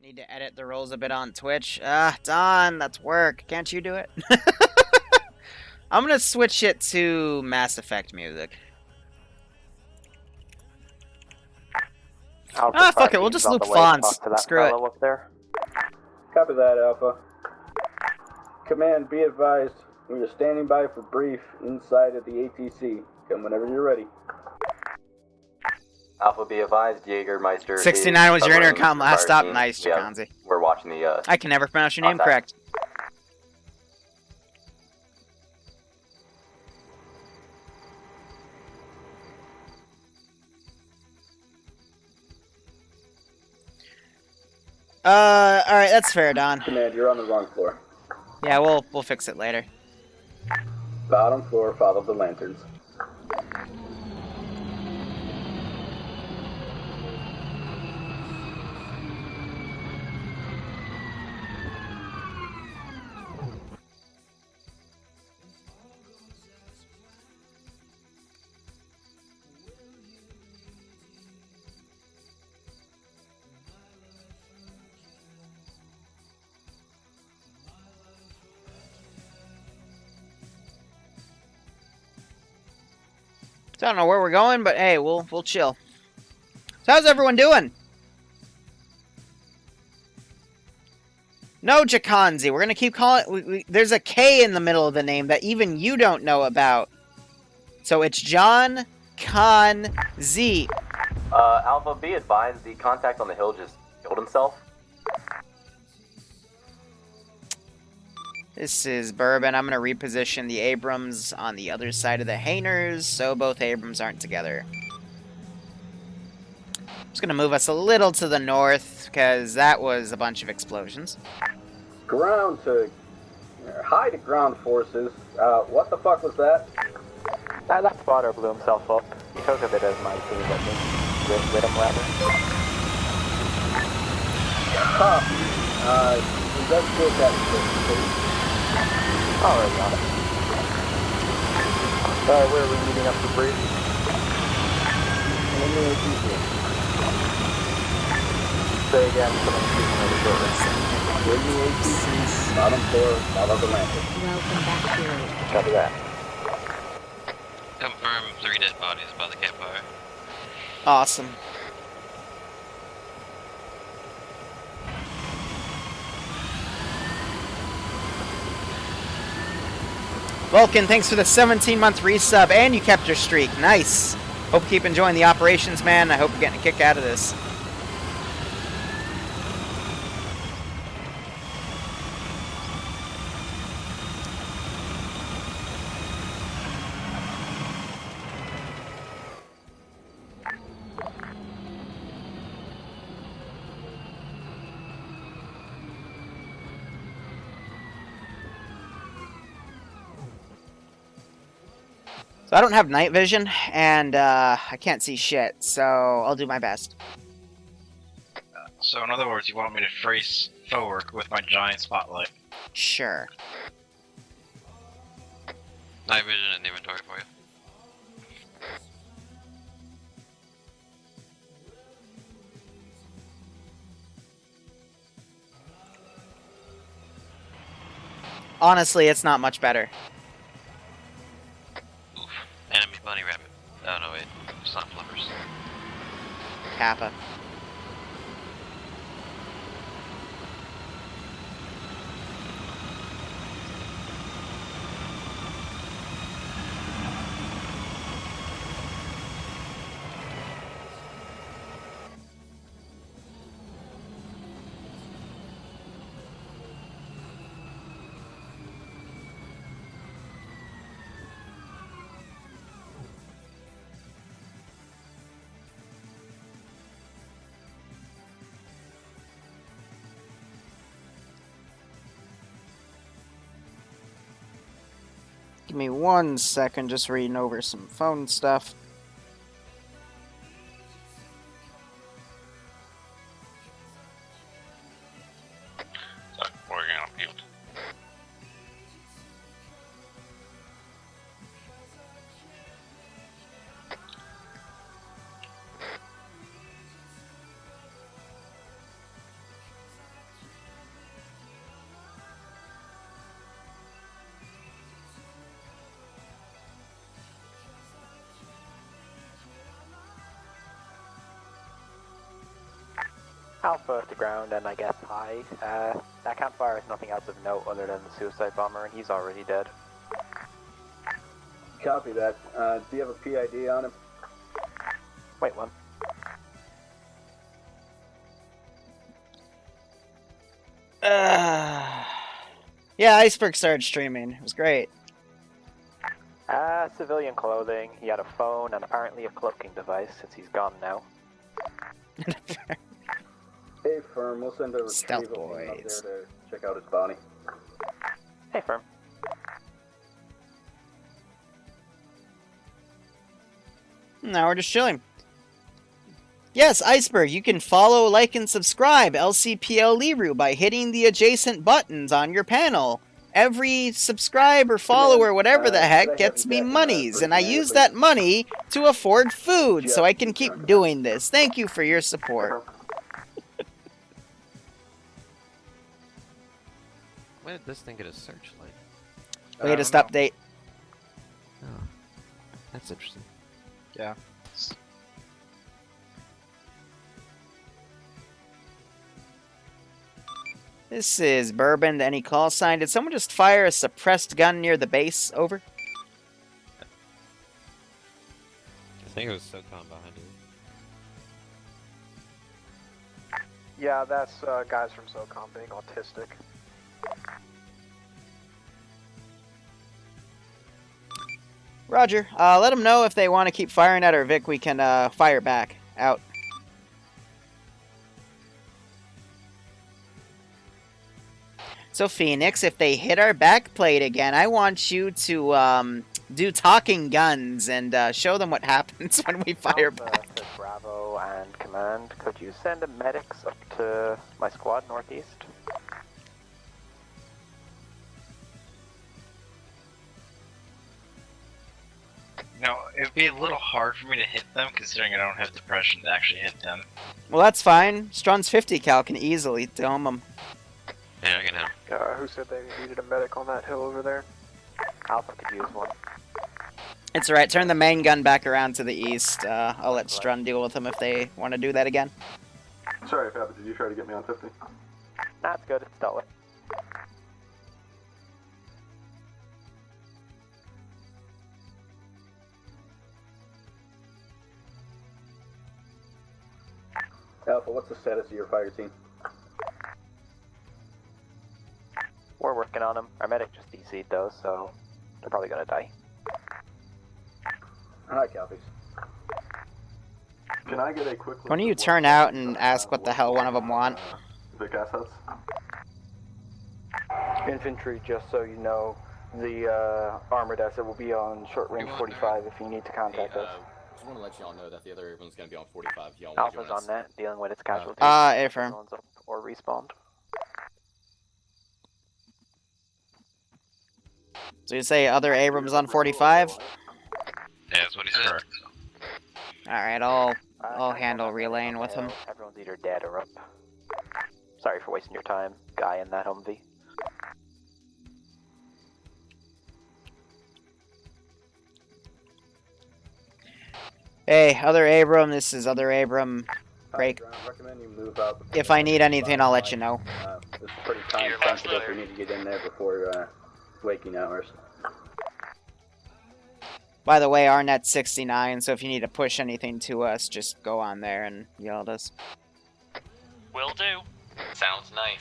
Need to edit the rolls a bit on Twitch. Don, that's work. Can't you do it? I'm gonna switch it to Mass Effect music. Alpha Fuck it, we'll team's just on loop the way to fonts. talk to that Screw it. fellow up there. Copy that, Alpha. Command, be advised. We are standing by for brief inside of the ATC. Come whenever you're ready. Alpha, be advised, Jägermeister. 69 was your covering intercom last fire stop. team. Nice, Jaconzi. We're watching the, I can never pronounce your name contact. correct. Alright, that's fair, Don. Command, you're on the wrong floor. Yeah, we'll fix it later. Bottom floor, follow the lanterns. So I don't know where we're going, but hey, we'll chill. So how's everyone doing? No, Jaconzi. We're gonna keep calling. There's a K in the middle of the name that even you don't know about. So it's John Con Z. Alpha, be advised, the contact on the hill just killed himself. This is Bourbon. I'm gonna reposition the Abrams on the other side of the hangars, so both Abrams aren't together. Just gonna move us a little to the north, because that was a bunch of explosions. Ground to... High to ground forces. What the fuck was that? That spotter blew himself up. He took a bit of my team, I think. With him, rather. Copy. Investigate that please. Already on it. Where are we meeting up to brief? In the ATC. Say again, someone's speaking over short range. In the ATC, bottom floor, follow the lanterns. Welcome back, Hero. Copy that. Confirm 3 dead bodies by the campfire. Awesome. Vulcan, thanks for the 17-month resub, and you kept your streak. Nice. Hope you keep enjoying the operations, man. I hope you're getting a kick out of this. So I don't have night vision, and I can't see shit, so I'll do my best. So in other words, you want me to trace forward with my giant spotlight. Sure. Night vision and inventory for you. Honestly, it's not much better. Oof. Enemy bunny rabbit. Oh no, wait. It's not flippers. Kappa. Give me 1 second, just reading over some phone stuff. So, working on field. Alpha to ground and I guess high. That campfire is nothing else of note other than the suicide bomber, and he's already dead. Copy that. Do you have a PID on him? Wait, one. Yeah, Iceberg started streaming. It was great. Civilian clothing. He had a phone and apparently a cloaking device since he's gone now. Hey, firm. We'll send a Stealth retrieval team up boys. there to check out his body. Hey, firm. Now we're just chilling. Yes, Iceberg, you can follow, like, and subscribe Lcpl Liru by hitting the adjacent buttons on your panel. Every subscribe or follow or whatever the heck gets me monies, and I use that money to afford food so I can keep doing this. Thank you for your support. When did this thing get a searchlight? Latest update. Oh, that's interesting. Yeah. This is Bourbon. Any call sign? Did someone just fire a suppressed gun near the base? Over. I think it was SOCOM behind you. Yeah, that's guys from SOCOM being autistic. Roger. Let them know if they want to keep firing at our Vic. We can fire back. Out. So, Phoenix, if they hit our backplate again, I want you to do talking guns and show them what happens when we fire Alpha back. to Bravo and Command, could you send a medics up to my squad northeast? No, it'd be a little hard for me to hit them considering I don't have depression to actually hit them. Well, that's fine. Strun's 50 cal can easily dome them. Yeah, I can have. Who said they needed a medic on that hill over there? Alpha could use one. It's alright. Turn the main gun back around to the east. I'll let Strun deal with them if they want to do that again. Sorry, Fab, did you try to get me on 50? Nah, it's good. It's dealt with. Alpha, what's the status of your fire team? We're working on them. Our medic just DC'd though, so they're probably gonna die. Alright, copies. Can I get a quick look Why don't at you what- turn out and ask what the hell one of them want? Vic assets? Infantry, just so you know, the armored asset will be on short range 45 if you need to contact us. Just want to let y'all know that the other Abrams going to be on 45. Y'all want to Alpha's join us? on net, dealing with its casualties. Affirm. One's up or respawned. So you say other Abrams on 45? Yeah, that's what he said. Alright, I'll handle relaying with him. Everyone's either dead or up. Sorry for wasting your time, guy in that Humvee. Hey, other Abram, this is other Abram. Break. Recommend you move out. If I need anything, I'll let you know. It's pretty time sensitive. We need to get in there before waking hours. By the way, our net's 69, so if you need to push anything to us, just go on there and yell at us. Will do. Sounds nice.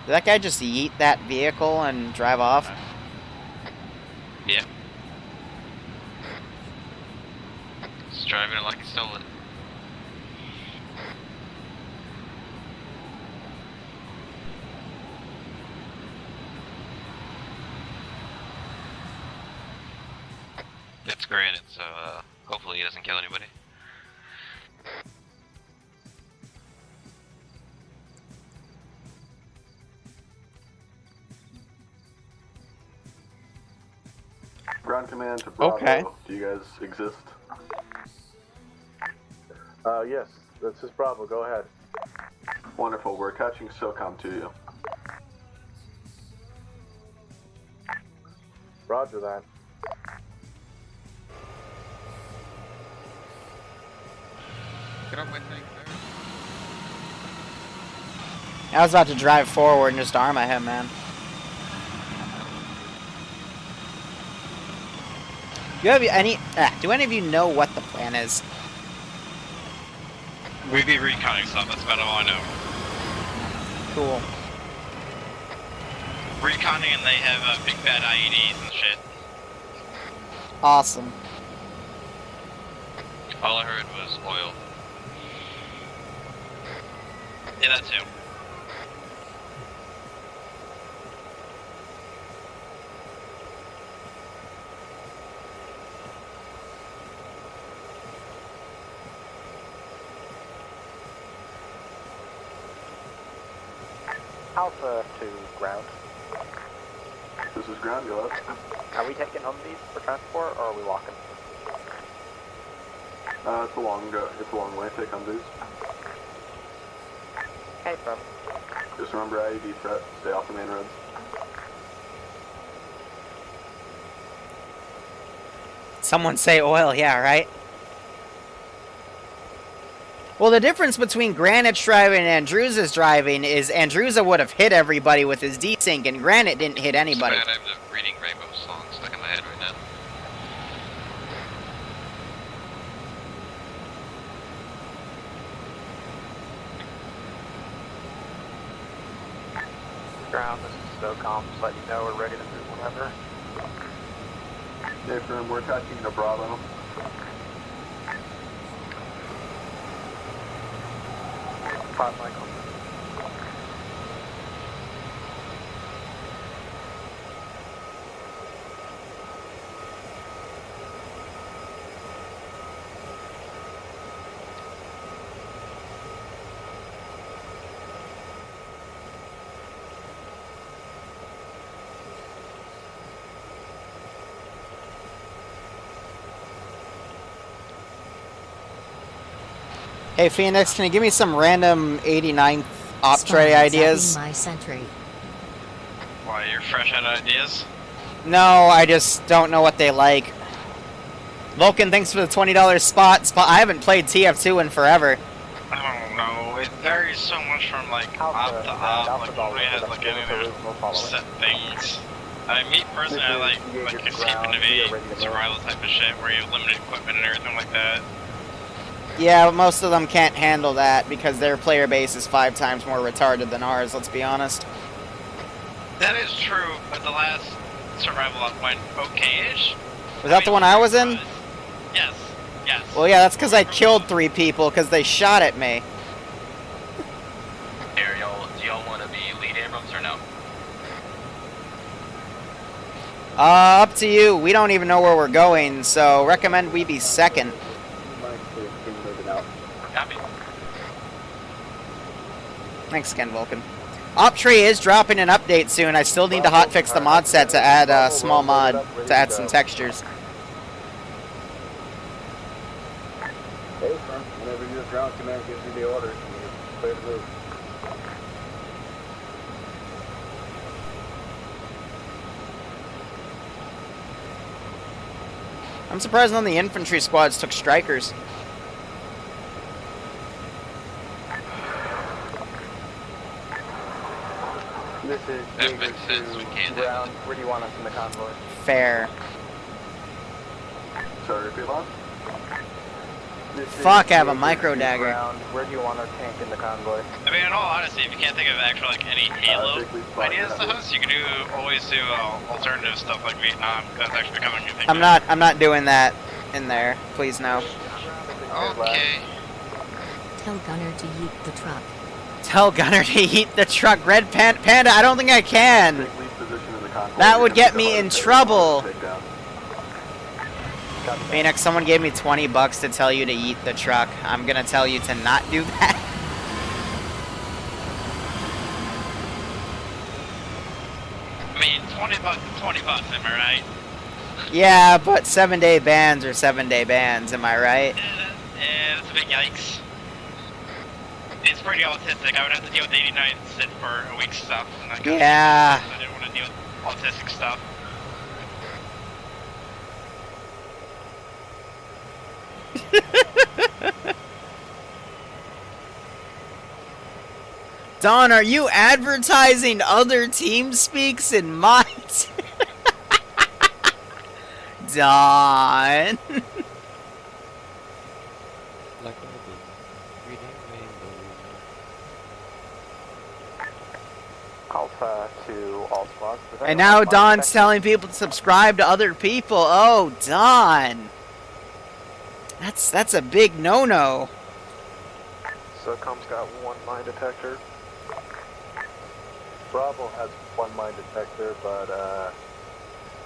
Did that guy just yeet that vehicle and drive off? Yeah. Just driving it like he stole it. It's granted, so hopefully he doesn't kill anybody. Ground command to Bravo. Okay. Do you guys exist? Yes, this is Bravo. Go ahead. Wonderful. We're attaching SOCOM to you. Roger that. Get up my tank there. I was about to drive forward and just Arma him, man. Do you have any? Do any of you know what the plan is? We be reconning stuff, that's about all I know. Cool. Reconning and they have big bad IEDs and shit. Awesome. All I heard was oil. Yeah, that too. Alpha to ground. This is ground, go up. Are we taking Humvees for transport, or are we walking? It's a long way, take on these. Hey, firm. Just remember IED threat, stay off the main roads. Someone say oil, yeah, right? Well, the difference between Granite's driving and Andrew's driving is Andrew's would have hit everybody with his desync, and Granite didn't hit anybody. I have the Reading Rainbow song stuck in my head right now. Ground, this is SOCOM, just let you know we're ready to move whenever. Hey, firm, we're attaching to Bravo. 5 Michael. Hey, Phoenix, can you give me some random 89th op tray ideas? My sentry. Why, you're fresh out of ideas? No, I just don't know what they like. Vulcan, thanks for the $20 spot. I haven't played TF2 in forever. I don't know, it varies so much from like op to op, like nobody has like any set things. I mean, me personally, I like escaping to be survival type of shit where you have limited equipment and everything like that. Yeah, but most of them can't handle that because their player base is 5 times more retarded than ours, let's be honest. That is true, but the last survival op went okay-ish. Was that the one I was in? Yes, yes. Well, yeah, that's because I killed 3 people because they shot at me. Ariel, do y'all want to be lead Abrams or no? Up to you. We don't even know where we're going, so recommend we be second. Copy. Thanks again, Vulcan. Optree is dropping an update soon. I still need to hotfix the mod set to add a small mod to add some textures. Hey, firm, whenever your ground command gives you the order, you clear the move. I'm surprised none of the infantry squads took strikers. This is Jaeger to ground. Where do you want us in the convoy? Fair. Sorry, repeat on. Fuck, I have a micro dagger. Where do you want our tank in the convoy? I mean, in all honesty, if you can't think of actual like any Halo ideas to us, you can always do alternative stuff like Vietnam. That's actually becoming a new thing. I'm not doing that in there. Please no. Okay. Tell Gunner to yeet the truck. Tell Gunner to eat the truck. Red Panda, I don't think I can. Take lead position in the convoy. That would get me You're in gonna trouble. take down. Phoenix, someone gave me $20 to tell you to eat the truck. I'm gonna tell you to not do that. I mean, $20 am I right? Yeah, but 7-day bans are 7-day bans, am I right? Yeah, that's a big yikes. It's pretty autistic. I would have to deal with 89 sit for a week's stuff. And that kind Yeah. of stuff. I didn't want to deal with autistic stuff. Don, are you advertising other team speaks in my Don. Alpha to all squads. And now Don's telling people to subscribe to other people. Oh, Don. That's a big no-no. SOCOM's got one mine detector. Bravo has one mine detector, but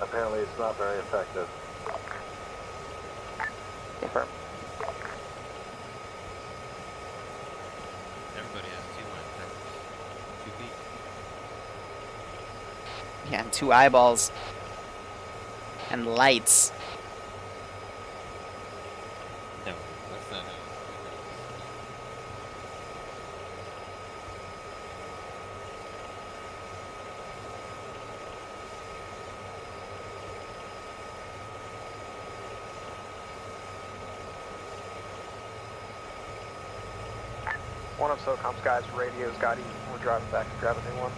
apparently it's not very effective. Confirm. Everybody has 2 mine detectors. 2 feet. Yeah, and 2 eyeballs. And lights. No, that's not how. One of SOCOM's guys' radios got eaten. We're driving back to grab a new one.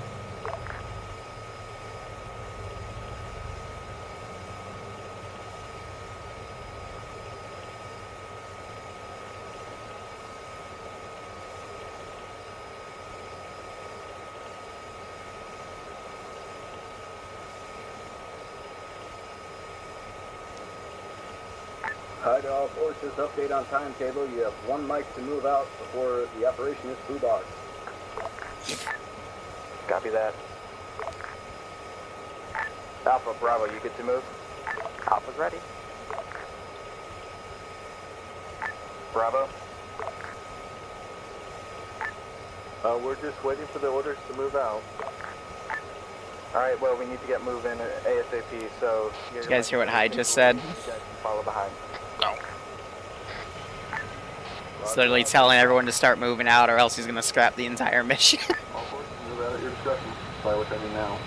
Hi to all forces, update on timetable. You have 1 mic to move out before the operation is foobarred. Copy that. Alpha, Bravo, you good to move? Alpha's ready. Bravo? We're just waiting for the orders to move out. Alright, well, we need to get moving ASAP, so... Did you guys hear what Hy just said? You guys can follow behind. No. He's literally telling everyone to start moving out or else he's going to scrap the entire mission. All forces move out at your discretion, by which I mean now.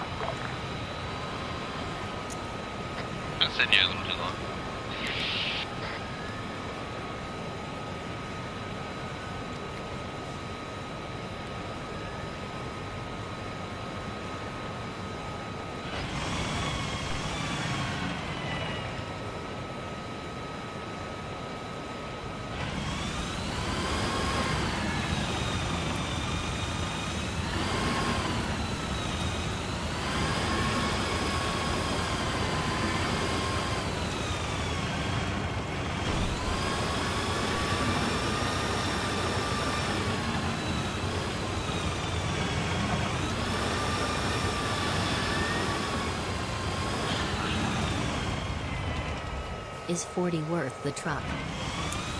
I'm sitting here a little too long. Is 40 worth the truck?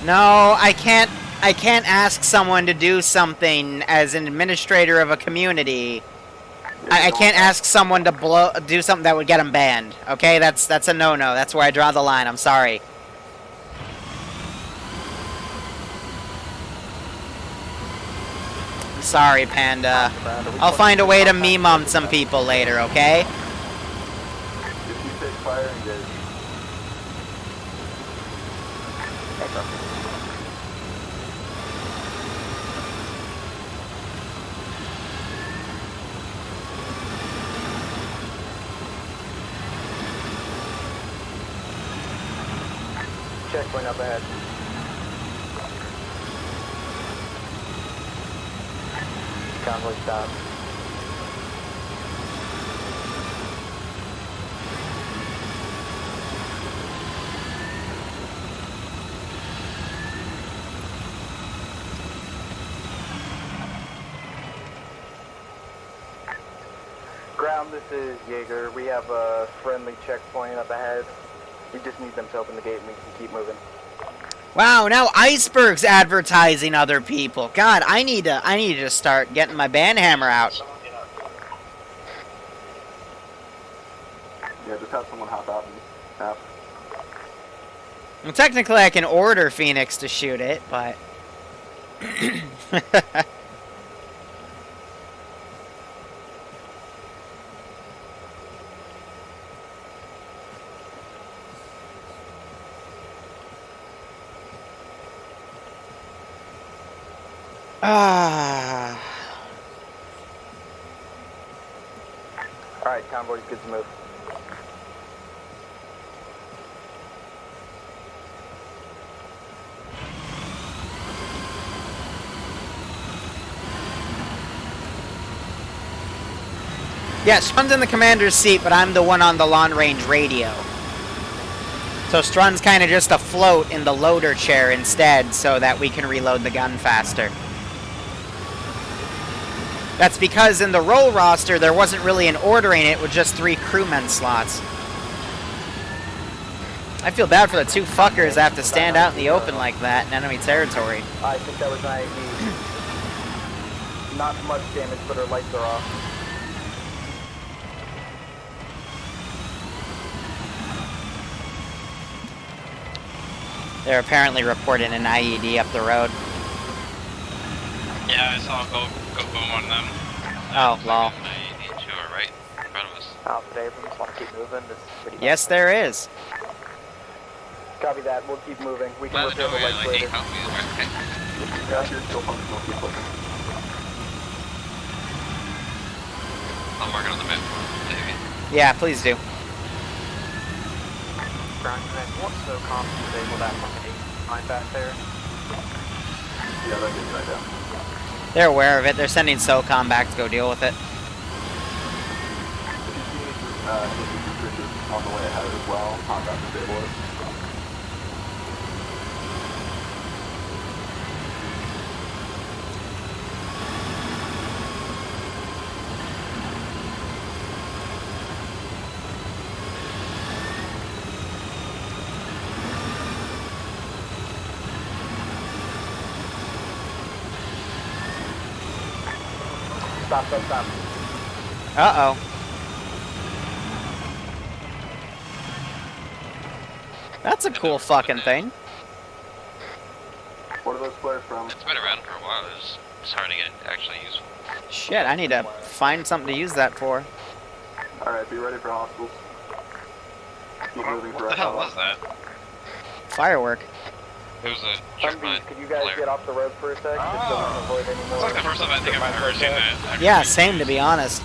No, I can't ask someone to do something as an administrator of a community. I can't ask someone to do something that would get them banned. Okay, that's a no-no. That's where I draw the line. I'm sorry. I'm sorry, Panda. I'll find a way to meme on some people later, okay? If you take fire, engage. Checkpoint up ahead. Convoy stop. Ground, this is Jaeger. We have a friendly checkpoint up ahead. We just need them to open the gate and we can keep moving. Wow, now Iceberg's advertising other people. God, I need to start getting my band hammer out. Yeah, just have someone hop out and tap. Well, technically I can order Phoenix to shoot it, but... Alright, Convoy, good to move. Yeah, Strun's in the commander's seat, but I'm the one on the long-range radio. So Strun's kind of just afloat in the loader chair instead, so that we can reload the gun faster. That's because in the roll roster, there wasn't really an ordering it with just 3 crewmen slots. I feel bad for the 2 fuckers that have to stand out in the open like that in enemy territory. I think that was an IED. Not much damage, but our lights are off. They're apparently reporting an IED up the road. Yeah, I saw go boom on them. Oh, lol. IED to our right, in front of us. Alpha Abrams, want to keep moving? This is pretty Yes, there is. Copy that, we'll keep moving. We can Well, repair the no, lights like later. 8 copies, right? Yeah, you're still functional. Keep looking. I'll mark it on the map for David. Yeah, please do. Ground command, what's no comms to disable that fucking 8 back there? Yeah, that gets right down. They're aware of it. They're sending SOCOM back to go deal with it. If you see any suspicious on the way ahead as well, contact disable it. Stop. Uh-oh. That's a cool fucking thing. What are those flares from? It's been around for a while, it's hard to get actually useful. Shit, I need to find something to use that for. Alright, be ready for hostiles. Keep moving for What the hell was that? Firework. It was a jerk Humvees, could you guys get off the road for a sec? Just so we can avoid any more. It's like the first time I think I've ever seen that. Yeah, same to be honest.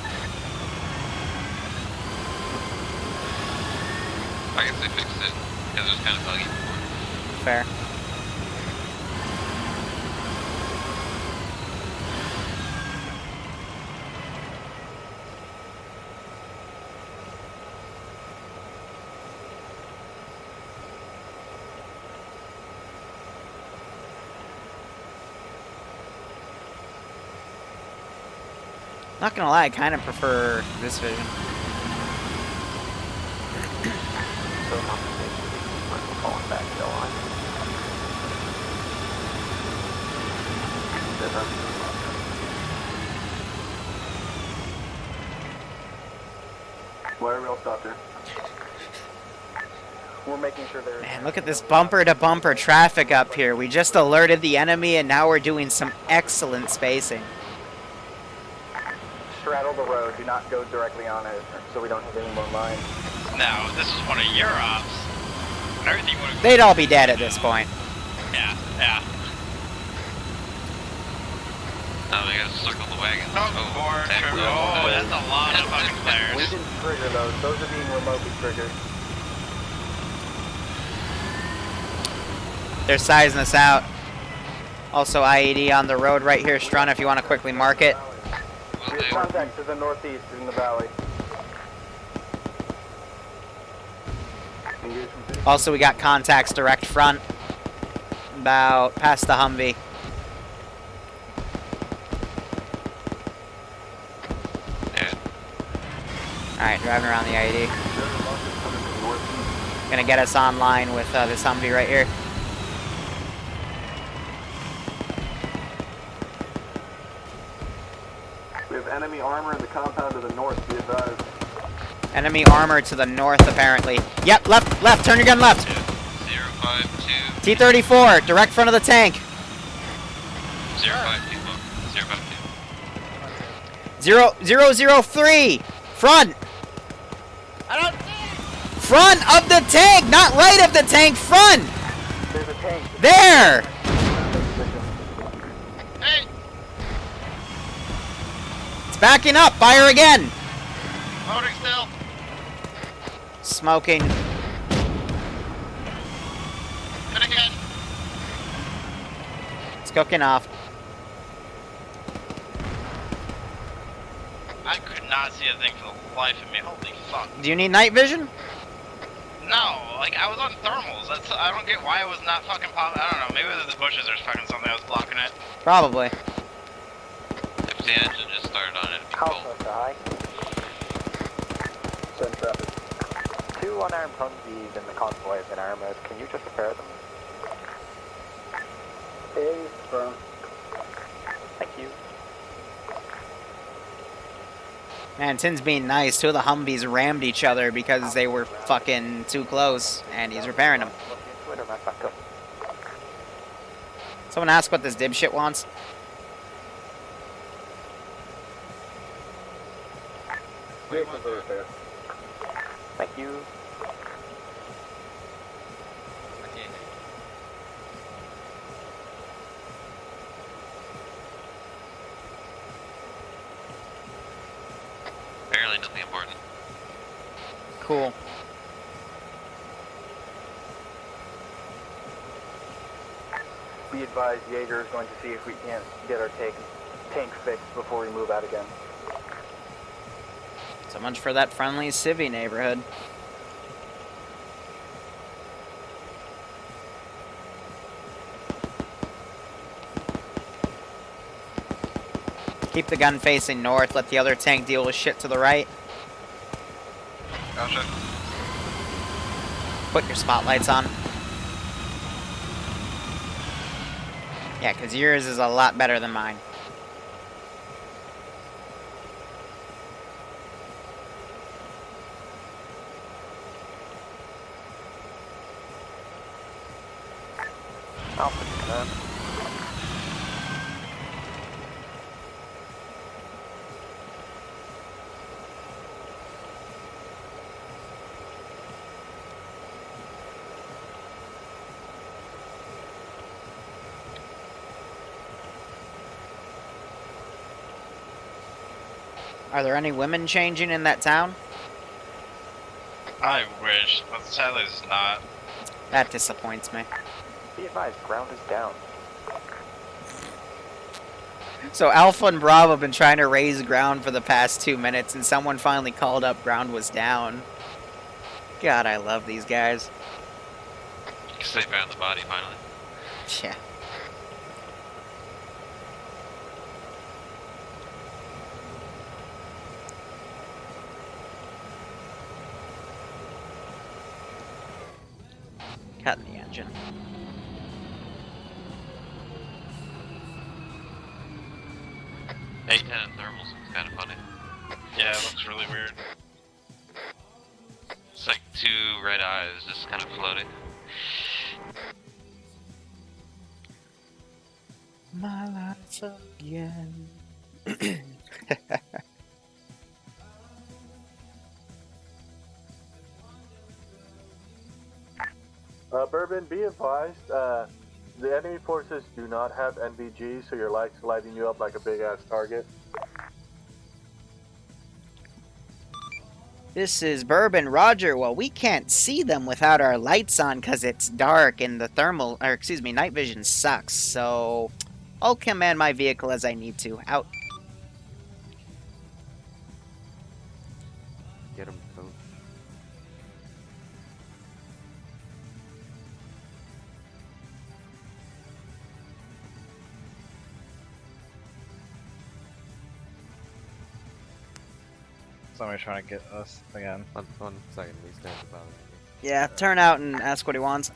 I guess they fixed it, because it was kind of buggy before. Fair. Not gonna lie, I kind of prefer this vision. So compensation, we're falling back to the line. Why are we all stopped here? We're making sure they're... Man, look at this bumper-to-bumper traffic up here. We just alerted the enemy, and now we're doing some excellent spacing. Straddle the road, do not go directly on it, so we don't hit any more lines. Now, if this is one of your ops, everything would have... They'd all be dead at this point. Yeah. Oh, we gotta circle the wagons. Oh, that's a lot of fucking We players. didn't trigger those. Those are being remotely triggered. They're sizing us out. Also, IED on the road right here, Strun, if you want to quickly mark it. Will We have do. contact to the northeast in the valley. Engage from C. Also, we got contacts direct front. About past the Humvee. Yeah. Alright, driving around the IED. Gonna get us online with this Humvee right here. We have enemy armor in the compound to the north, be advised. Enemy armor to the north, apparently. Yep, left, turn your gun left. 052. T-34, direct front of the tank. 052. 003, front. Front of the tank, not right of the tank, front. There's a tank. There. Hey! It's backing up, fire again. Loading still. Smoking. Hit again. It's cooking off. I could not see a thing for the life of me. Holy fuck. Do you need night vision? No, like I was on thermals. I don't get why it was not fucking popping. I don't know. Maybe it was the bushes. There's fucking something that was blocking it. Probably. If the engine just started on it, it'd be How cold. close to high? Send traffic. 2 unarmed Humvees in the convoy have been armored. Can you just repair them? A firm. Thank you. Man, Tin's being nice. 2 of the Humvees rammed each other because they were fucking too close, and he's repairing them. Look into it or not back up? Someone ask what this dipshit wants. Vehicle for repair. Thank you. Apparently nothing important. Cool. Be advised, Jaeger is going to see if we can't get our tank fixed before we move out again. So much for that friendly civvy neighborhood. Keep the gun facing north, let the other tank deal with shit to the right. Gotcha. Put your spotlights on. Yeah, because yours is a lot better than mine. Alpha confirmed. Are there any women changing in that town? I wish, but sadly it's not. That disappoints me. Be advised, ground is down. So Alpha and Bravo have been trying to raise ground for the past 2 minutes, and someone finally called up ground was down. God, I love these guys. Because they found the body finally. Yeah. Cutting the engine. A10 and thermals, it's kind of funny. Yeah, it looks really weird. It's like 2 red eyes just kind of floating. My life again. Bourbon, be advised, the enemy forces do not have NVG, so your light's lighting you up like a big-ass target. This is Bourbon Roger. Well, we can't see them without our lights on because it's dark and the night vision sucks. So I'll command my vehicle as I need to. Out. Get him, coach. Somebody's trying to get us again. One second, we stand about it. Yeah, turn out and ask what he wants.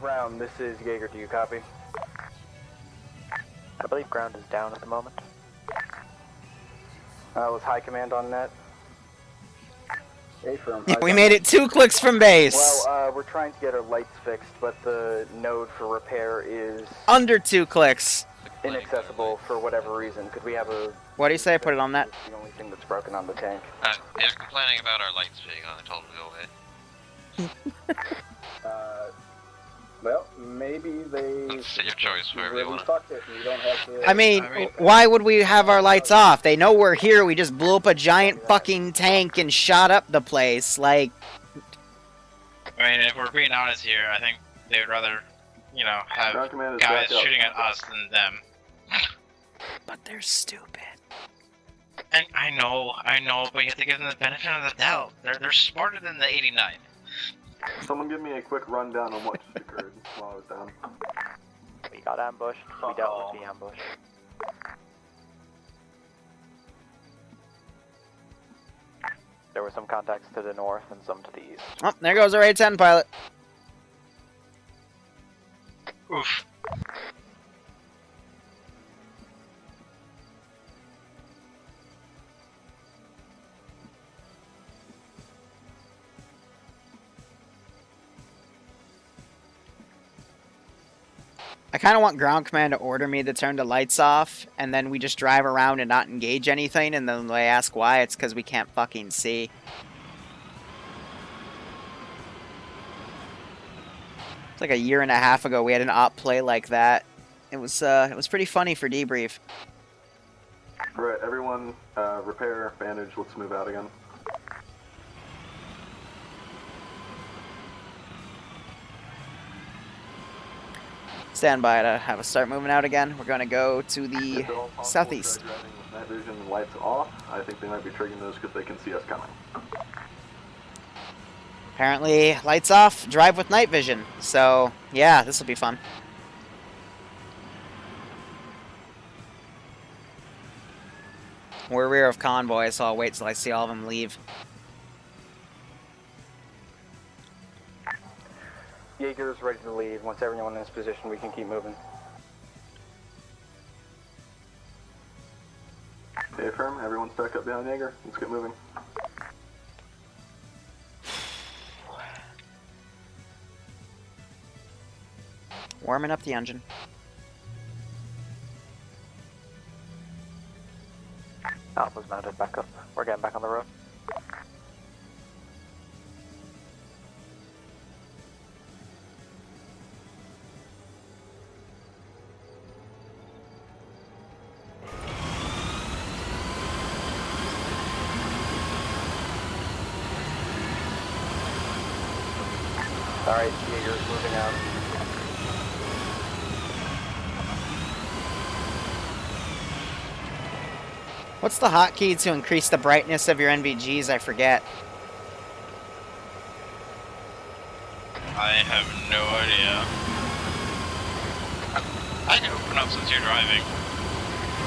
Ground, this is Jaeger, do you copy? I believe ground is down at the moment. Was high command on net? A-firm. Yeah, we made it 2 clicks from base. Well, we're trying to get our lights fixed, but the node for repair is Under 2 clicks. inaccessible for whatever reason. Could we have a... What do you say? Put it on that. It's the only thing that's broken on the tank. They're complaining about our lights being on. I told them to go away. Well, maybe they That's your choice, wherever you really want it. fucked it and you don't have to... I mean, why would we have our lights off? They know we're here. We just blew up a giant fucking tank and shot up the place. Like, I mean, if we're being honest here, I think they would rather, you know, have Ground command is guys back up. shooting at us than them. but they're stupid. And I know, but you have to give them the benefit of the doubt. They're smarter than the 89. Someone give me a quick rundown on what just occurred while I was down. We got ambushed. We dealt with the ambush. There were some contacts to the north and some to the east. Oh, there goes our A-10 pilot. Oof. I kind of want ground command to order me to turn the lights off, and then we just drive around and not engage anything, and then they ask why. It's because we can't fucking see. It's like a year and a half ago we had an op play like that. It was pretty funny for debrief. Alright, everyone, repair, bandage, let's move out again. Stand by to have us start moving out again. We're going to go to the southeast. Driving with night vision and lights off. I think they might be triggering those because they can see us coming. Apparently, lights off, drive with night vision. So, yeah, this will be fun. We're rear of Convoy, so I'll wait till I see all of them leave. Jaeger's ready to leave. Once everyone in this position, we can keep moving. Okay, affirm. Everyone's back up behind Jaeger. Let's get moving. Warming up the engine. Alpha's mounted back up. We're getting back on the road. Alright, Jaeger's moving out. What's the hotkey to increase the brightness of your NVGs? I forget. I have no idea. I can open up since you're driving.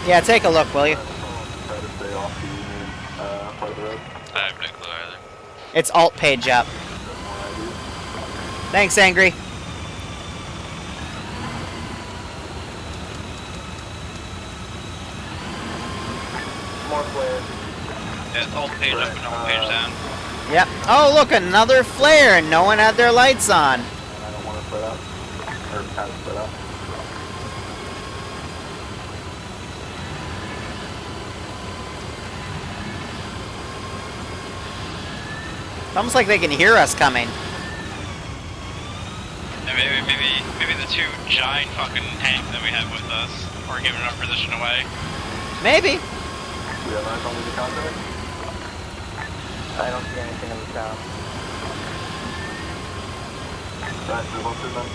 Yeah, take a look, will you? Try to stay off the main part of the road. I have no clue either. It's alt page up. Thanks, Angry. More flares. Yeah, it's alt page up and alt page down. Yep. Oh, look, another flare, and no one had their lights on. And I don't want to split up. Or kind of split up. It's almost like they can hear us coming. And maybe the two giant fucking tanks that we have with us are giving our position away. Maybe. We have eyes on the contact. I don't see anything in the town. Right, move on through them.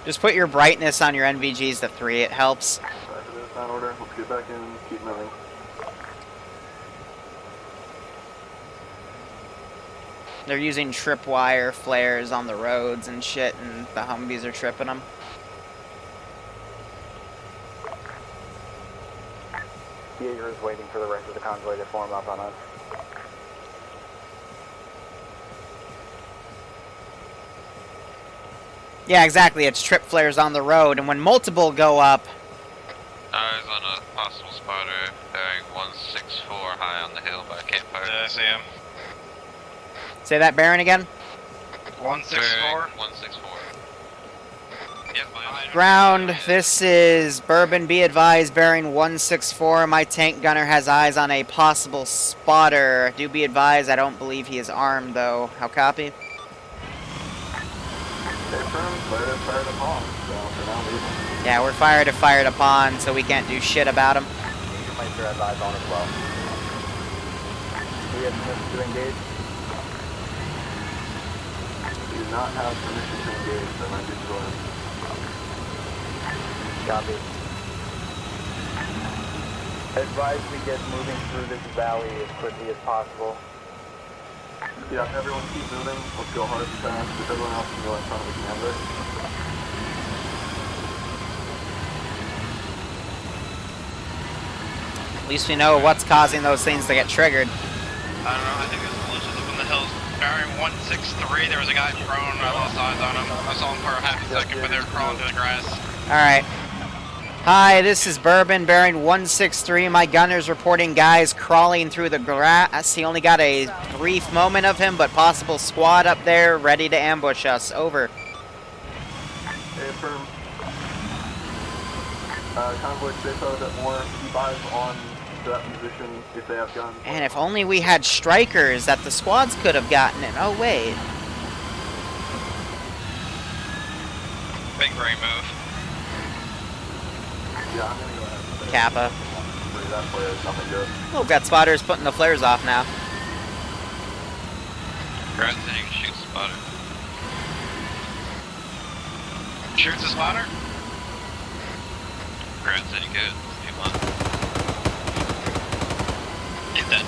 Just put your brightness on your NVGs to 3. It helps. Back to the sound order. Let's get back in. Keep moving. They're using tripwire flares on the roads and shit, and the Humvees are tripping them. Jaeger is waiting for the rest of the convoy to form up on us. Yeah, exactly. It's trip flares on the road, and when multiple go up... Eyes on a possible spotter bearing 164 high on the hill by campfire. I see him. Say that, Baron, again? 164? 164. Ground, this is Bourbon, be advised, bearing 164. My tank gunner has eyes on a possible spotter. Do be advised, I don't believe he is armed, though. How copy? Yeah, we're fired if fired upon, so we can't do shit about him. You might sure has eyes on as well. We have permission to engage. We do not have permission to engage, so I'm just going. Copy. Advise we get moving through this valley as quickly as possible. Yeah, everyone keep moving. Let's go hard and fast. If everyone else can go in front of the commander. At least we know what's causing those things to get triggered. I don't know, I think there's militias up in the hills. Bearing 163, there was a guy prone, I lost eyes on him. I saw him for a half a second, but they were crawling through the grass. Alright. Hi, this is Bourbon, bearing 163. My gunner's reporting guys crawling through the grass. He only got a brief moment of him, but possible squad up there ready to ambush us. Over. Hey, affirm. Convoy, stay out a bit more. Keep eyes on that position if they have guns. And if only we had strikers that the squads could have gotten it. Oh, wait. Big brain move. Yeah, I'm gonna go ahead. Kappa. That play is nothing good. Oh, got spotters putting the flares off now. Grant said you can shoot spotter. Shoots a spotter? Grant said you could. If you want. He's dead.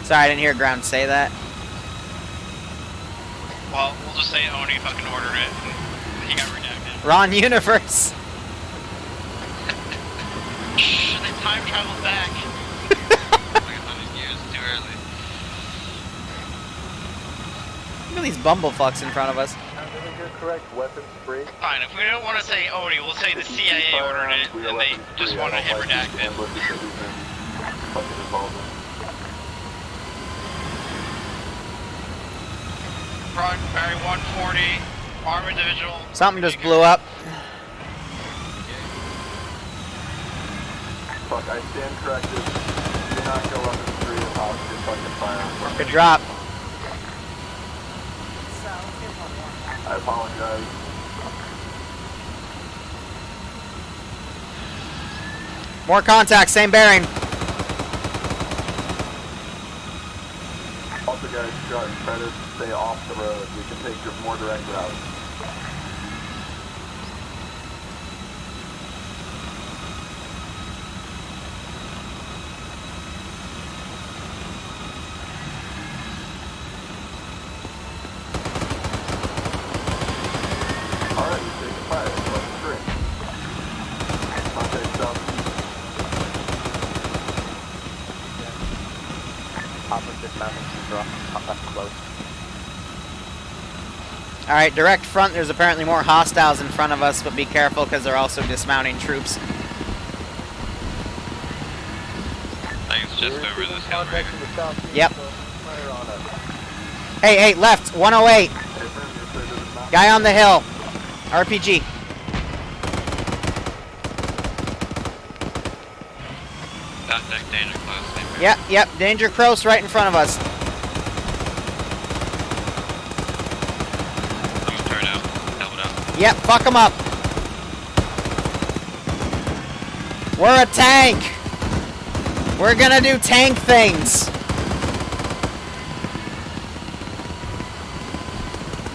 Sorry, I didn't hear Ground say that. Well, we'll just say Oni fucking ordered it, and he got redacted. Wrong universe. Shh, they time traveled back. Like 100 years too early. Look at these bumblefucks in front of us. You're correct, weapons free. Fine, if we don't want to say Oni, we'll say the CIA ordered it, and they just want to hit redacted. Front, bearing 140, arm individual. Something just blew up. Fuck, I stand corrected. Do not go up the street of positive fucking fire. Good drop. I apologize. More contact, same bearing. Also guys, try to stay off the road. We can take your more direct route. Alright, you take the fire. Let's drink. Contact south. Opposite mountain to drop. Up close. Alright, direct front, there's apparently more hostiles in front of us, but be careful because they're also dismounting troops. I think it's just over this hill right here. Yep. Hey, left, 108. Guy on the hill. RPG. Contact danger close. Yep, danger close right in front of us. I'm gonna turn out. Help it out. Yep, fuck him up. We're a tank. We're gonna do tank things.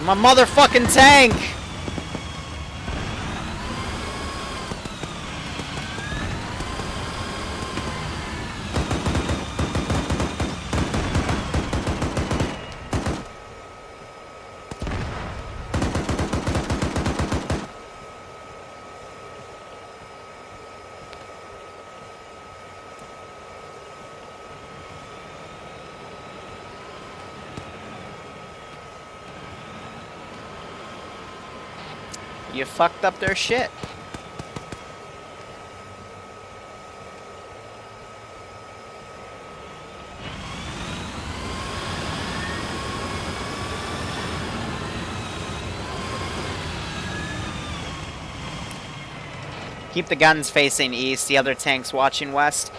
I'm a motherfucking tank. You fucked up their shit. Keep the guns facing east, the other tanks watching west.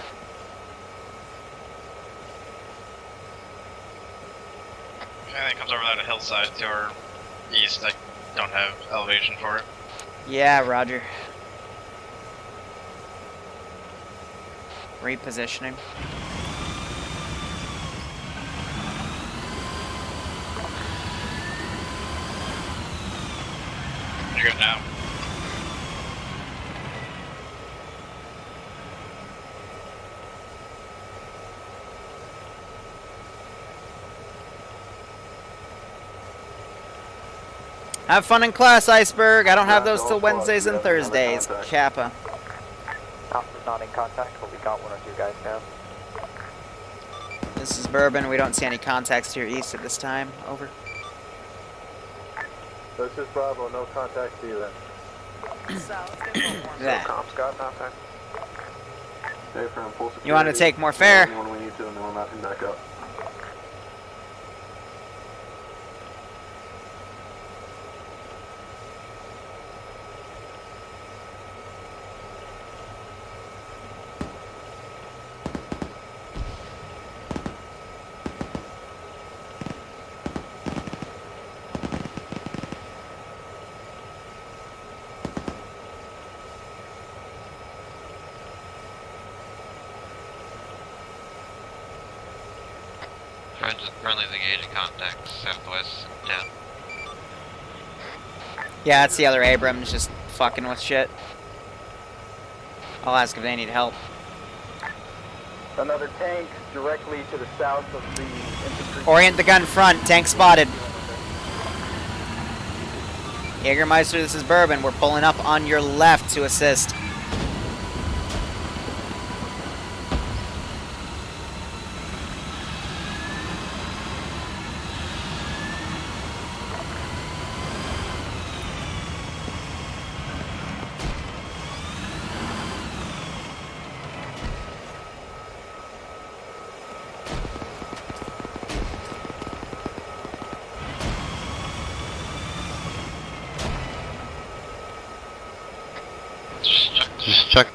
Anything that comes over that hillside to our east, I don't have elevation for it. Yeah, roger. Repositioning. You're good now. Have fun in class, Iceberg. I don't have those till Wednesdays and Thursdays. Kappa. Alpha's not in contact, but we got 1 or 2 guys down. This is Bourbon. We don't see any contacts to your east at this time. Over. This is Bravo, no contact to you then. Yeah. Comps got contact. Hey, from full security. You want to take more fare? Anyone we need to, and then we're mapping back up. Friendly's engaging contacts southwest town. Yeah, that's the other Abrams just fucking with shit. I'll ask if they need help. Another tank directly to the south of the infantry. Orient the gun front. Tank spotted. Jägermeister, this is Bourbon. We're pulling up on your left to assist. Just chuck.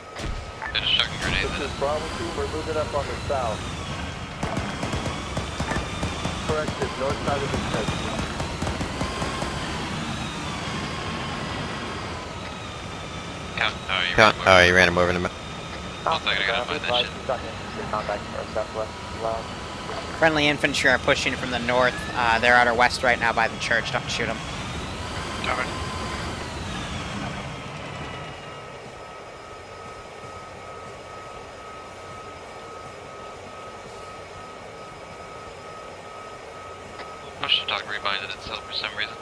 Yeah, just chucking grenades. This is Bravo 2, we're moving up on the south. Corrected, north side of the trench. Oh, you ran him over in the middle. One second, I gotta find that shit. Contact for southwest. Loud. Friendly infantry are pushing from the north. They're at our west right now by the church. Don't shoot them. Cover. Push to talk rebinded itself for some reason.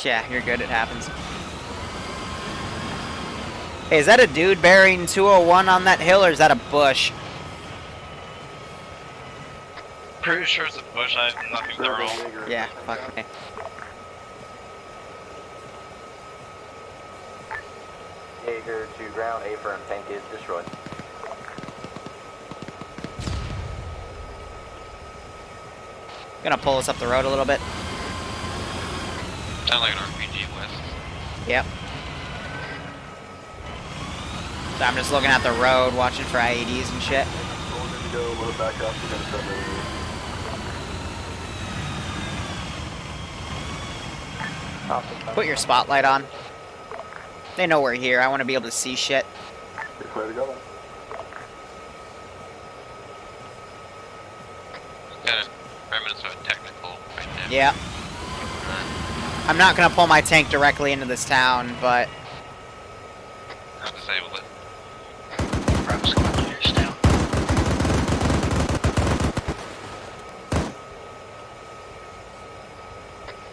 Yeah, you're good. It happens. Hey, is that a dude bearing 201 on that hill, or is that a bush? Pretty sure it's a bush. I have nothing to roll. Yeah, fuck me. Jaeger to ground, A firm tank is destroyed. Gonna pull us up the road a little bit. Sound like an RPG west. Yep. So I'm just looking at the road, watching for IEDs and shit. We're good to go, load back up, we're gonna start moving. Put your spotlight on. They know we're here. I want to be able to see shit. You're clear to go then. Got remnants of a technical right now. Yeah. I'm not gonna pull my tank directly into this town, but I'll disable it. Bravo squad leaders down.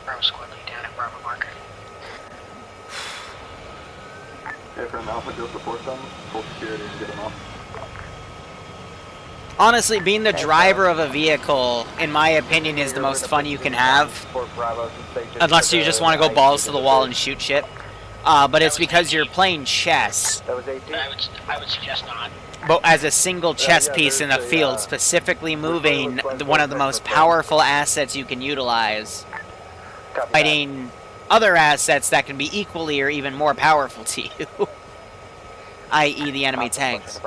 Bravo squad lead down at Bravo marker. Hey, from Alpha, go support them, full security, and get them off. honestly, being the driver of a vehicle, in my opinion, is the most fun you can have. Unless you just want to go balls to the wall and shoot shit. But it's because you're playing chess. That was 18. I would suggest not. But as a single chess piece in the field, specifically moving one of the most powerful assets you can utilize, fighting other assets that can be equally or even more powerful to you. i.e. the enemy tanks.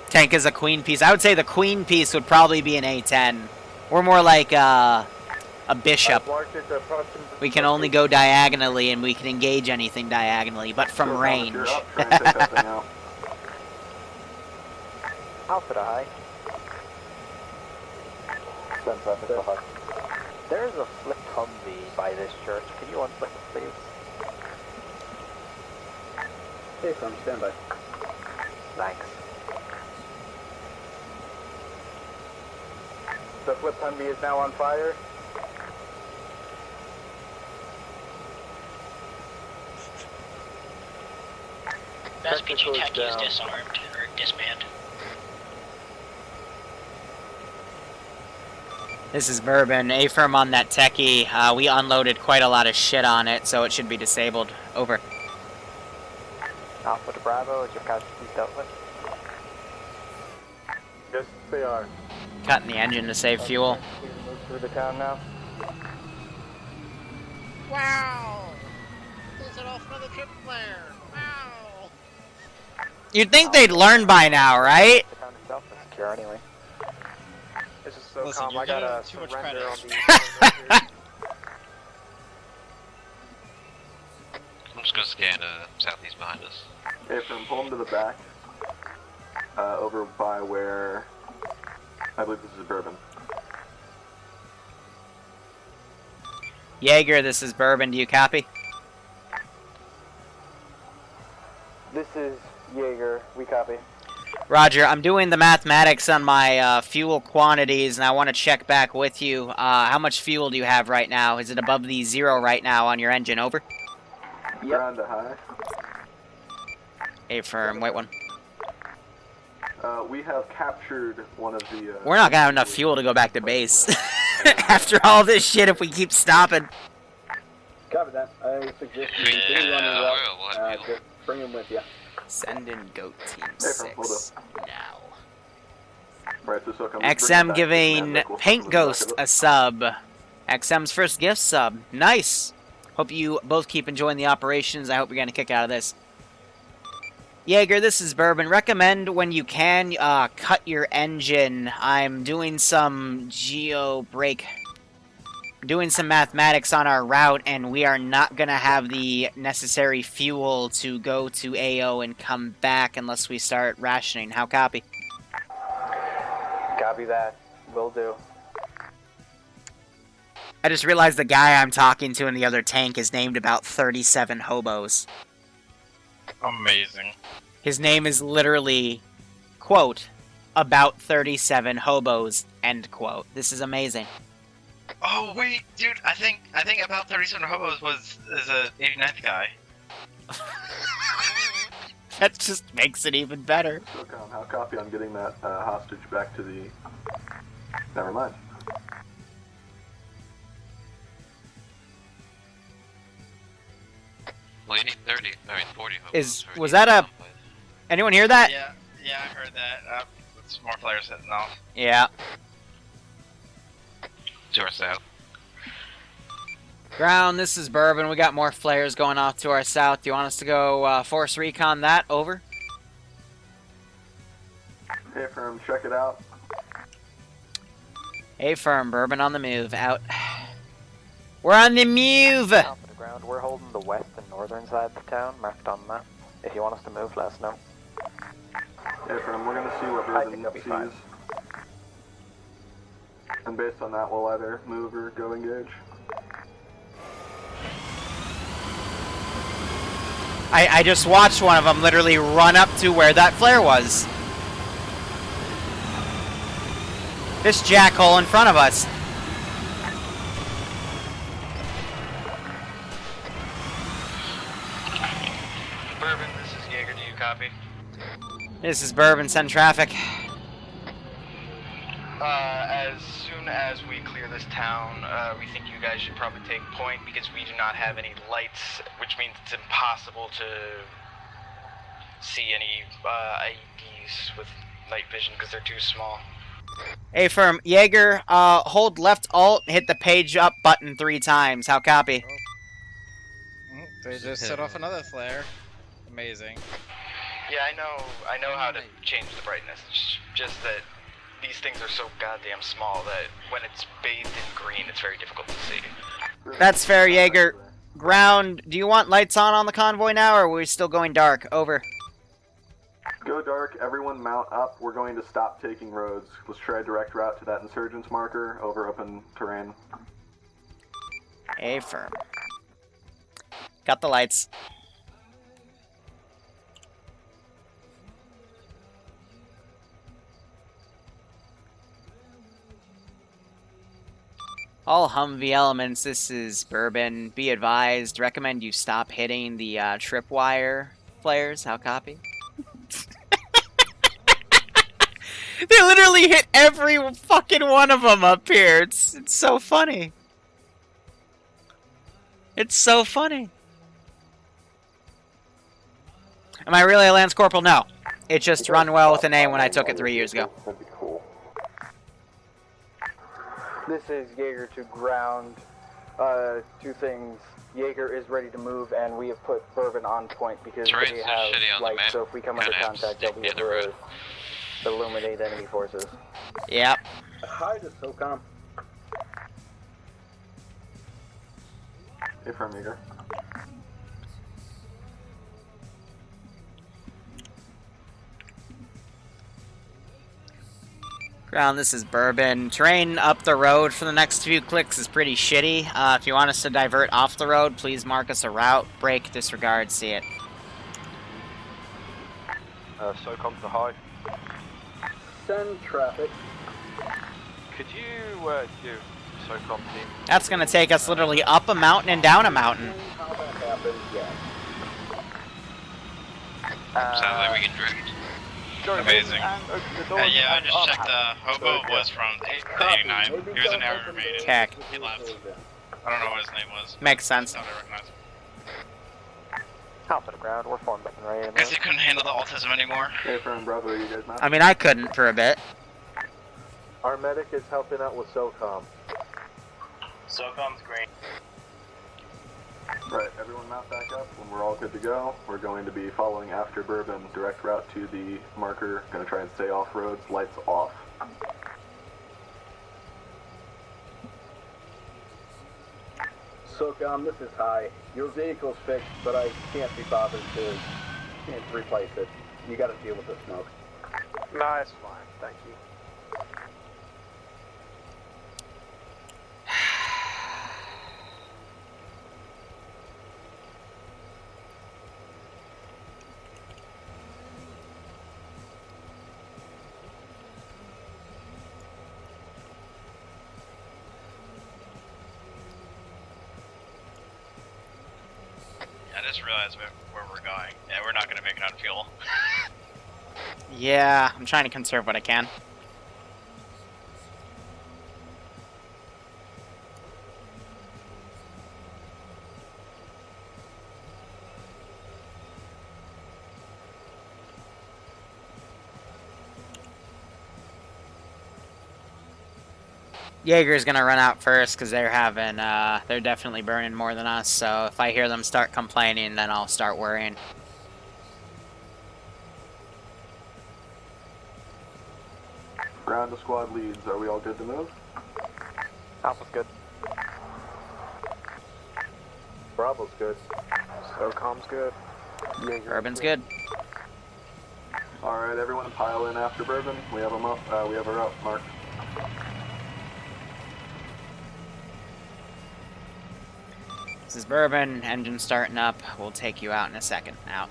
Tank is a queen piece. I would say the queen piece would probably be an A10. We're more like a bishop. We can only go diagonally, and we can engage anything diagonally, but from range. Alpha to high. There's a flipped Humvee by this church. Can you unflip it, please? Hey, from standby. Thanks. The flipped Humvee is now on fire. Best PG Tech is disarmed, or disband. This is Bourbon. A-firm on that techie. We unloaded quite a lot of shit on it, so it should be disabled. Over. Alpha to Bravo, is your casualties dealt with? Yes, they are. Cutting the engine to save fuel. We can move through the town now. Wow! This is off another trip flare. Wow! You'd think they'd learn by now, right? The town itself is secure anyway. This is so Listen, calm. you're I gotta giving too much surrender credit. on the. I'm just gonna scan southeast behind us. Okay, from home to the back, over by where I believe this is Bourbon. Jaeger, this is Bourbon. Do you copy? This is Jaeger. We copy. Roger, I'm doing the mathematics on my fuel quantities, and I want to check back with you. How much fuel do you have right now? Is it above the 0 right now on your engine? Over. Ground to high. A-firm, wait one. We have captured one of the. We're not gonna have enough fuel to go back to base. After all this shit, if we keep stopping. Copy that. I suggest you continue on your route. Just bring him with you. Send in GOAT Team Hey, 6 now. Right, so XM giving Paint Ghost a sub. XM's first gift sub. Nice. Hope you both keep enjoying the operations. I hope you're getting a kick out of this. Jaeger, this is Bourbon. Recommend when you can cut your engine. I'm doing some doing some mathematics on our route, and we are not going to have the necessary fuel to go to AO and come back unless we start rationing. How copy? Copy that. Will do. I just realized the guy I'm talking to in the other tank is named about 37 hobos. Amazing. His name is literally, quote, about 37 hobos, end quote. This is amazing. Oh wait, dude, I think about 37 hobos is a 89th guy. That just makes it even better. SOCOM, how copy on getting that hostage back to the... Never mind. Well, you need 40 hobos. Was that a... Anyone hear that? Yeah, I heard that. It's more players hitting off. Yeah. To our south. Ground, this is Bourbon. We got more flares going off to our south. Do you want us to go force recon that? Over. A-firm, check it out. A-firm, Bourbon on the move. Out. We're on the move! Alpha to ground. We're holding the west and northern side of the town, marked on the map. If you want us to move, let us know. A-firm, we're going to see what Bourbon sees. And based on that, we'll either move or go engage. I just watched one of them literally run up to where that flare was. This jackhole in front of us. Bourbon, this is Jaeger. Do you copy? This is Bourbon. Send traffic. As soon as we clear this town, we think you guys should probably take point because we do not have any lights, which means it's impossible to see any IEDs with night vision because they're too small. A-firm, Jaeger, hold left alt, hit the page up button 3 times. How copy? They just set off another flare. Amazing. Yeah, I know how to change the brightness. It's just that these things are so goddamn small that when it's bathed in green, it's very difficult to see. That's fair, Jaeger. Ground, do you want lights on the convoy now, or are we still going dark? Over. Go dark, everyone mount up. We're going to stop taking roads. Let's try a direct route to that insurgents marker over open terrain. Affirm. Got the lights. All Humvee elements, this is Bourbon. Be advised, recommend you stop hitting the tripwire flares. How copy? They literally hit every fucking one of them up here. It's so funny. It's so funny. Am I really a Lance Corporal? No. It just run well with a name when I took it 3 years ago. That'd be cool. This is Jaeger to ground. Two things. Jaeger is ready to move, and we have put Bourbon on point because Terrain's they so have shitty on the lights, map. so if we come under Kinda contact, they'll be able to illuminate enemy forces. Yep. Hi to SOCOM. Affirm, Jaeger. Ground, this is Bourbon. Terrain up the road for the next few clicks is pretty shitty. If you want us to divert off the road, please mark us a route. Break, disregard, see it. SOCOM to high. Send traffic. Could you do SOCOM team? That's gonna take us literally up a mountain and down a mountain. How that happens, yeah. Sounds like we can drift. Amazing. Yeah, I just checked the hobo was from 89. He was an aggravated. Cack. He left. I don't know what his name was. Makes sense. Not recognized. Top of the ground, we're formed up and ready. I guess he couldn't handle the autism anymore. Affirm, Bravo, you guys mount? I mean, I couldn't for a bit. Our medic is helping out with SOCOM. SOCOM's green. Right, everyone mount back up. When we're all good to go, we're going to be following after Bourbon, direct route to the marker. Gonna try and stay off roads, lights off. SOCOM, this is High. Your vehicle's fixed, but I can't be bothered to replace it. You gotta deal with the smoke. No, it's fine, thank you. I just realized where we're going. Yeah, we're not going to make it on fuel. Yeah, I'm trying to conserve what I can. Jaeger's gonna run out first because they're having, they're definitely burning more than us, so if I hear them start complaining, then I'll start worrying. Ground to squad leads. Are we all good to move? Alpha's good. Bravo's good. SOCOM's good. Bourbon's good. Alright, everyone pile in after Bourbon. We have them up. We have a route marked. This is Bourbon, engine starting up. We'll take you out in a second. Out.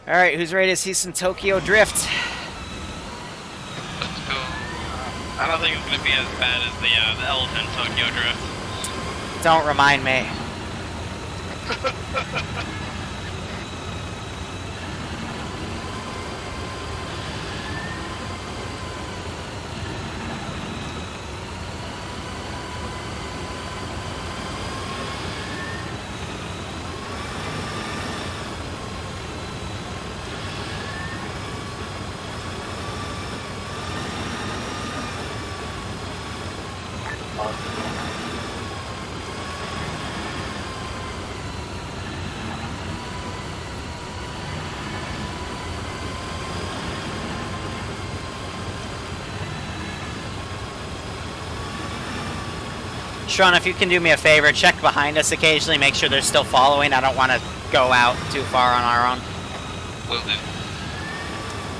Alright, who's ready to see some Tokyo Drift? Let's go. I don't think it's going to be as bad as the elephant Tokyo Drift. Don't remind me. Sean, if you can do me a favor, check behind us occasionally, make sure they're still following. I don't want to go out too far on our own. Will do.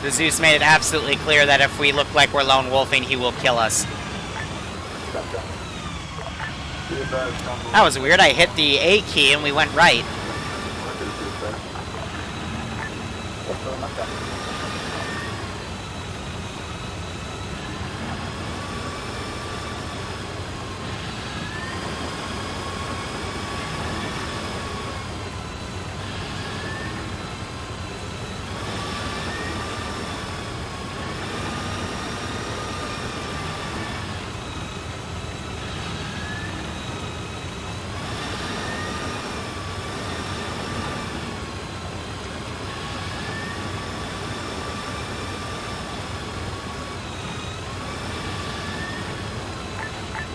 The Zeus made it absolutely clear that if we look like we're lone wolfing, he will kill us. That was weird. I hit the A key and we went right.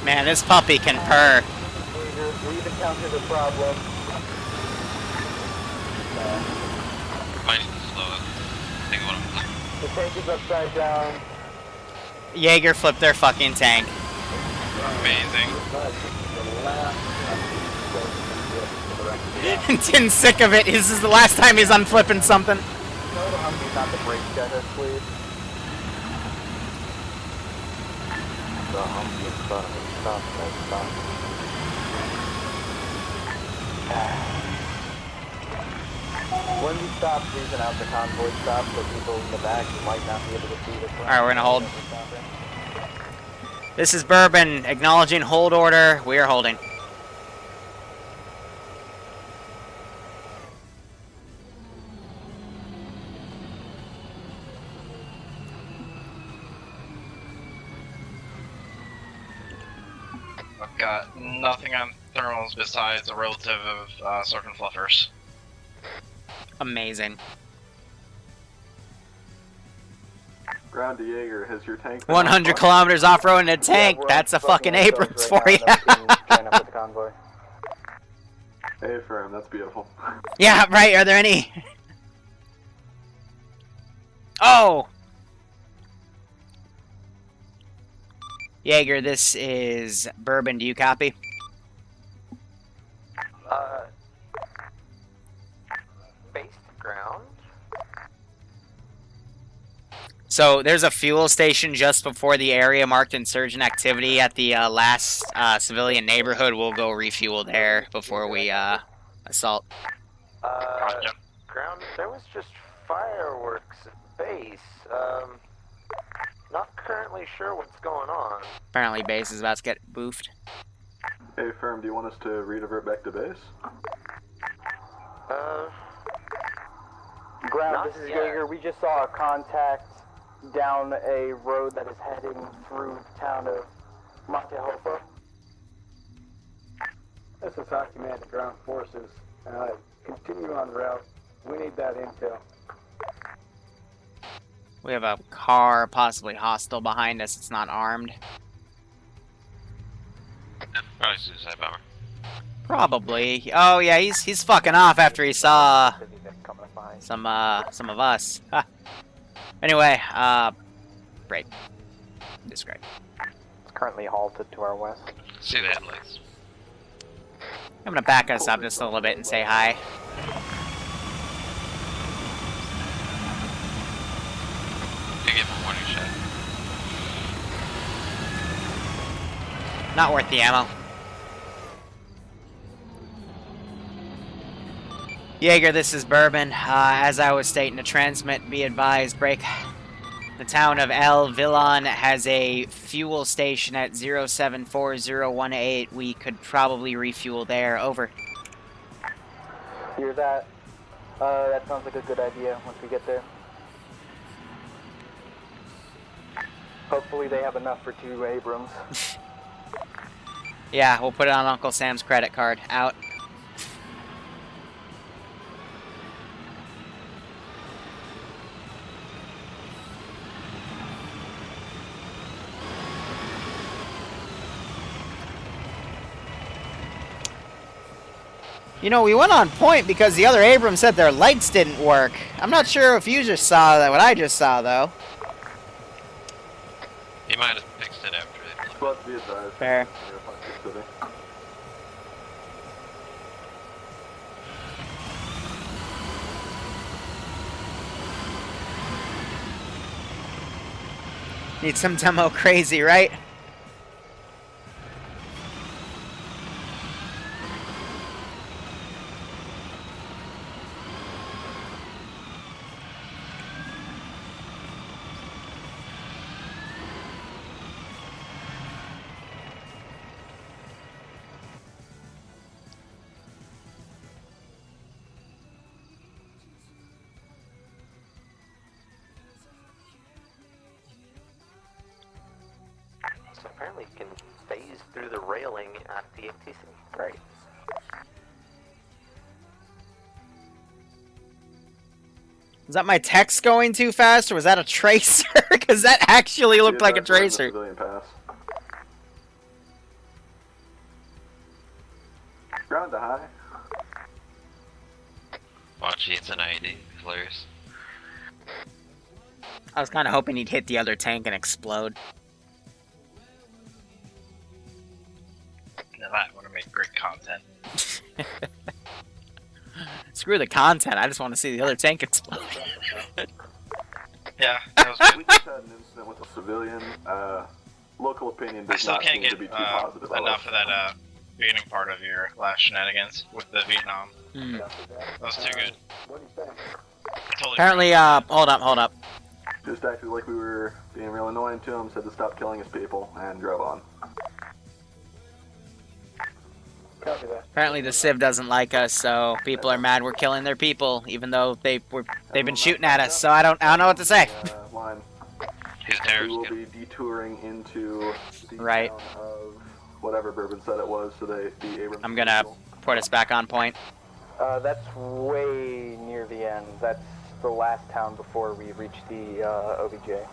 Man, this puppy can purr. We've encountered a problem. Might need to slow it. Think about it. The tank is upside down. Jaeger flipped their fucking tank. Amazing. Tin's sick of it. This is the last time he's unflipping something. No, the Humvee's not the brake checker, please. The Humvee is stop. When we stop, please announce the convoy stop so people in the back might not be able to see the front. Alright, we're gonna hold. This is Bourbon, acknowledging hold order. We are holding. I've got nothing on thermals besides a relative of Sergeant Fluffers. Amazing. Ground to Jaeger, has your tank 100 kilometers off-road in a tank. That's a fucking Abrams for you. Hey, firm, that's beautiful. Yeah, right. Are there any? Oh! Jaeger, this is Bourbon. Do you copy? Based ground. So there's a fuel station just before the area marked insurgent activity at the last civilian neighborhood. We'll go refuel there before we assault. Ground. There was just fireworks at base. Not currently sure what's going on. Apparently base is about to get boofed. Hey, firm, do you want us to redivert back to base? Ground, this is Jaeger. We just saw a contact down a road that is heading through the town of Monte Hofa. This is High Command to Ground Forces. Continue on route. We need that intel. We have a car, possibly hostile, behind us. It's not armed. Probably suicide bomber. Probably. Oh yeah, he's fucking off after he saw some of us. Ha. Anyway, break. Describe. It's currently halted to our west. See the headlights. I'm gonna back us up just a little bit and say hi. You give him a warning shot. Not worth the ammo. Jaeger, this is Bourbon. As I was stating to transmit, be advised, break. The town of El Villon has a fuel station at 074018. We could probably refuel there. Over. Hear that? That sounds like a good idea once we get there. Hopefully they have enough for 2 Abrams. Yeah, we'll put it on Uncle Sam's credit card. Out. You know, we went on point because the other Abrams said their lights didn't work. I'm not sure if you just saw that, what I just saw, though. He might have fixed it after it. But be advised. Fair. Need some demo crazy, right? So apparently you can phase through the railing at the ATC. Great. Was that my text going too fast, or was that a tracer? Because that actually looked like a tracer. Civilian pass. Ground to high. Watch, it's an IED. Hilarious. I was kind of hoping he'd hit the other tank and explode. Now that would have made great content. Screw the content, I just want to see the other tank explode. Yeah, that was We just had an incident with a civilian. Local opinion I does still not can't seem get to be too positive about enough it. of that beginning part of your last shenanigans with the Vietnam. Hmm. That was too good. Totally Apparently, hold up. Just acted like we were being real annoying to him, said to stop killing his people, and drove on. Copy that. Apparently the Civ doesn't like us, so people are mad we're killing their people, even though they've been shooting at us. So I don't know what to say. Line. He's We terrorist. will be detouring into the Right. town of whatever Bourbon said it was, so the Abrams. I'm gonna put us back on point. That's way near the end. That's the last town before we reach the OBJ.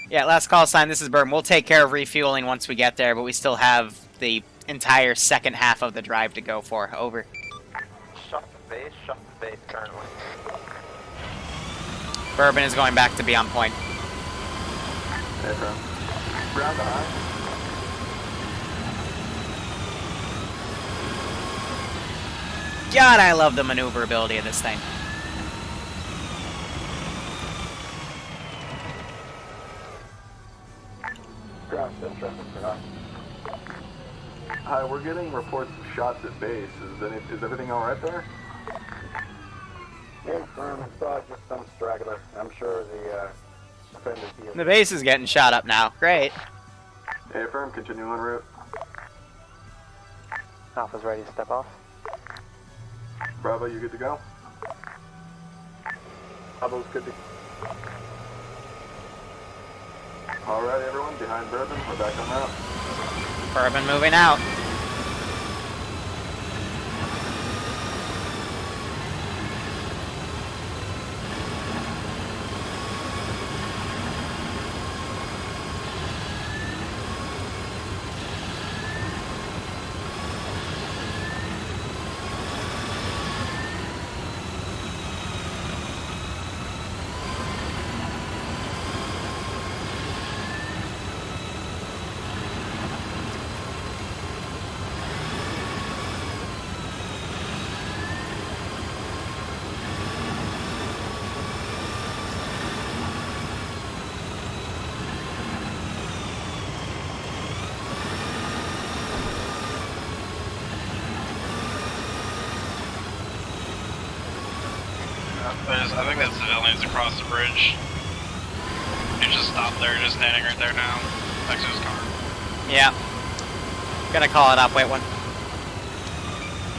Yeah, last call sign. This is Bourbon. We'll take care of refueling once we get there, but we still have the entire second half of the drive to go for. Over. Shut the base currently. Bourbon is going back to be on point. Affirm. Ground to high. God, I love the maneuverability of this thing. Ground still traffic for us. Hi, we're getting reports of shots at base. Is everything alright there? Confirm, I saw just some straggler. I'm sure the defenders here. The base is getting shot up now. Great. Affirm, continue en route. Alpha's ready to step off. Bravo, you good to go? Bravo's good to Alright, everyone, behind Bourbon, we're back on route. Bourbon moving out. I think that's civilians across the bridge. You just stopped there, just standing right there now, next to his car. Yeah. Gonna call it up. Wait one.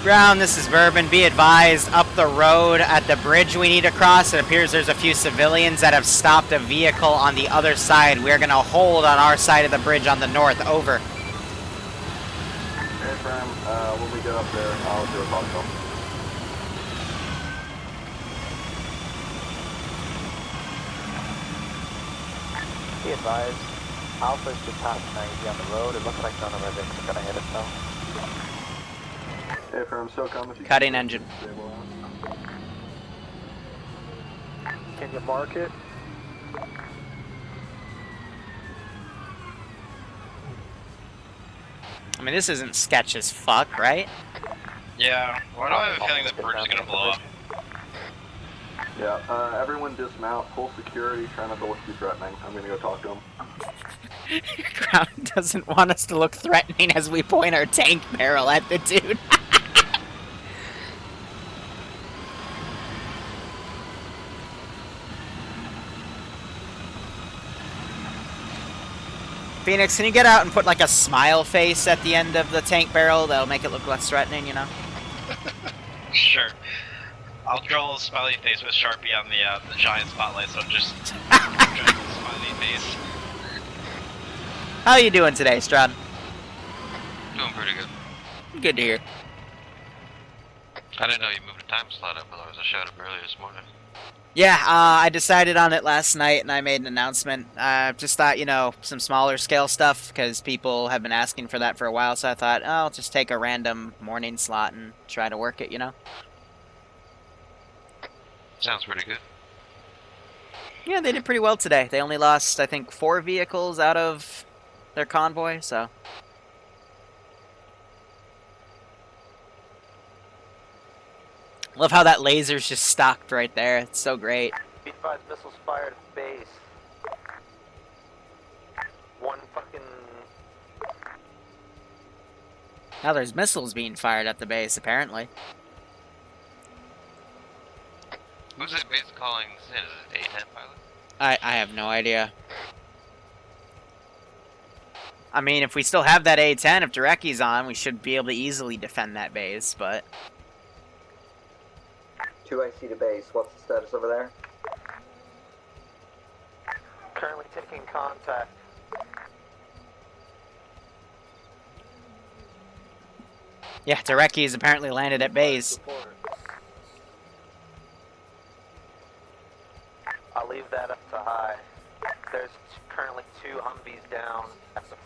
Ground, this is Bourbon. Be advised, up the road at the bridge we need to cross, it appears there's a few civilians that have stopped a vehicle on the other side. We're gonna hold on our side of the bridge on the north. Over. Affirm, when we get up there, I'll do a phone call. Be advised, Alpha's just passed 90 on the road. It looks like none of our victims are gonna hit us though. Affirm, SOCOM, if you Cutting engine. Can you mark it? I mean, this isn't sketch as fuck, right? Yeah, why do I have a feeling the bridge is gonna blow up? Yeah, everyone dismount, pull security, try not to look too threatening. I'm gonna go talk to him. Ground doesn't want us to look threatening as we point our tank barrel at the dude. Phoenix, can you get out and put like a smile face at the end of the tank barrel? That'll make it look less threatening, you know? Sure. I'll draw a smiley face with Sharpie on the giant spotlight, so just draw a smiley face. How you doing today, Strahd? Doing pretty good. Good to hear. I didn't know you moved a time slot up, otherwise I showed up earlier this morning. Yeah, I decided on it last night, and I made an announcement. Just thought, you know, some smaller scale stuff, because people have been asking for that for a while, so I thought, oh, I'll just take a random morning slot and try to work it, you know? Sounds pretty good. Yeah, they did pretty well today. They only lost, I think, 4 vehicles out of their convoy, so... Love how that laser's just stocked right there. It's so great. B5 missiles fired at base. One fucking... Now there's missiles being fired at the base, apparently. Who's that base calling this in? Is it A-10 pilot? I have no idea. I mean, if we still have that A-10, if Derecki's on, we should be able to easily defend that base, but... 2IC to base, what's the status over there? Currently taking contact. Yeah, Derecki's apparently landed at base. I'll leave that up to high. There's currently 2 Humvees down at the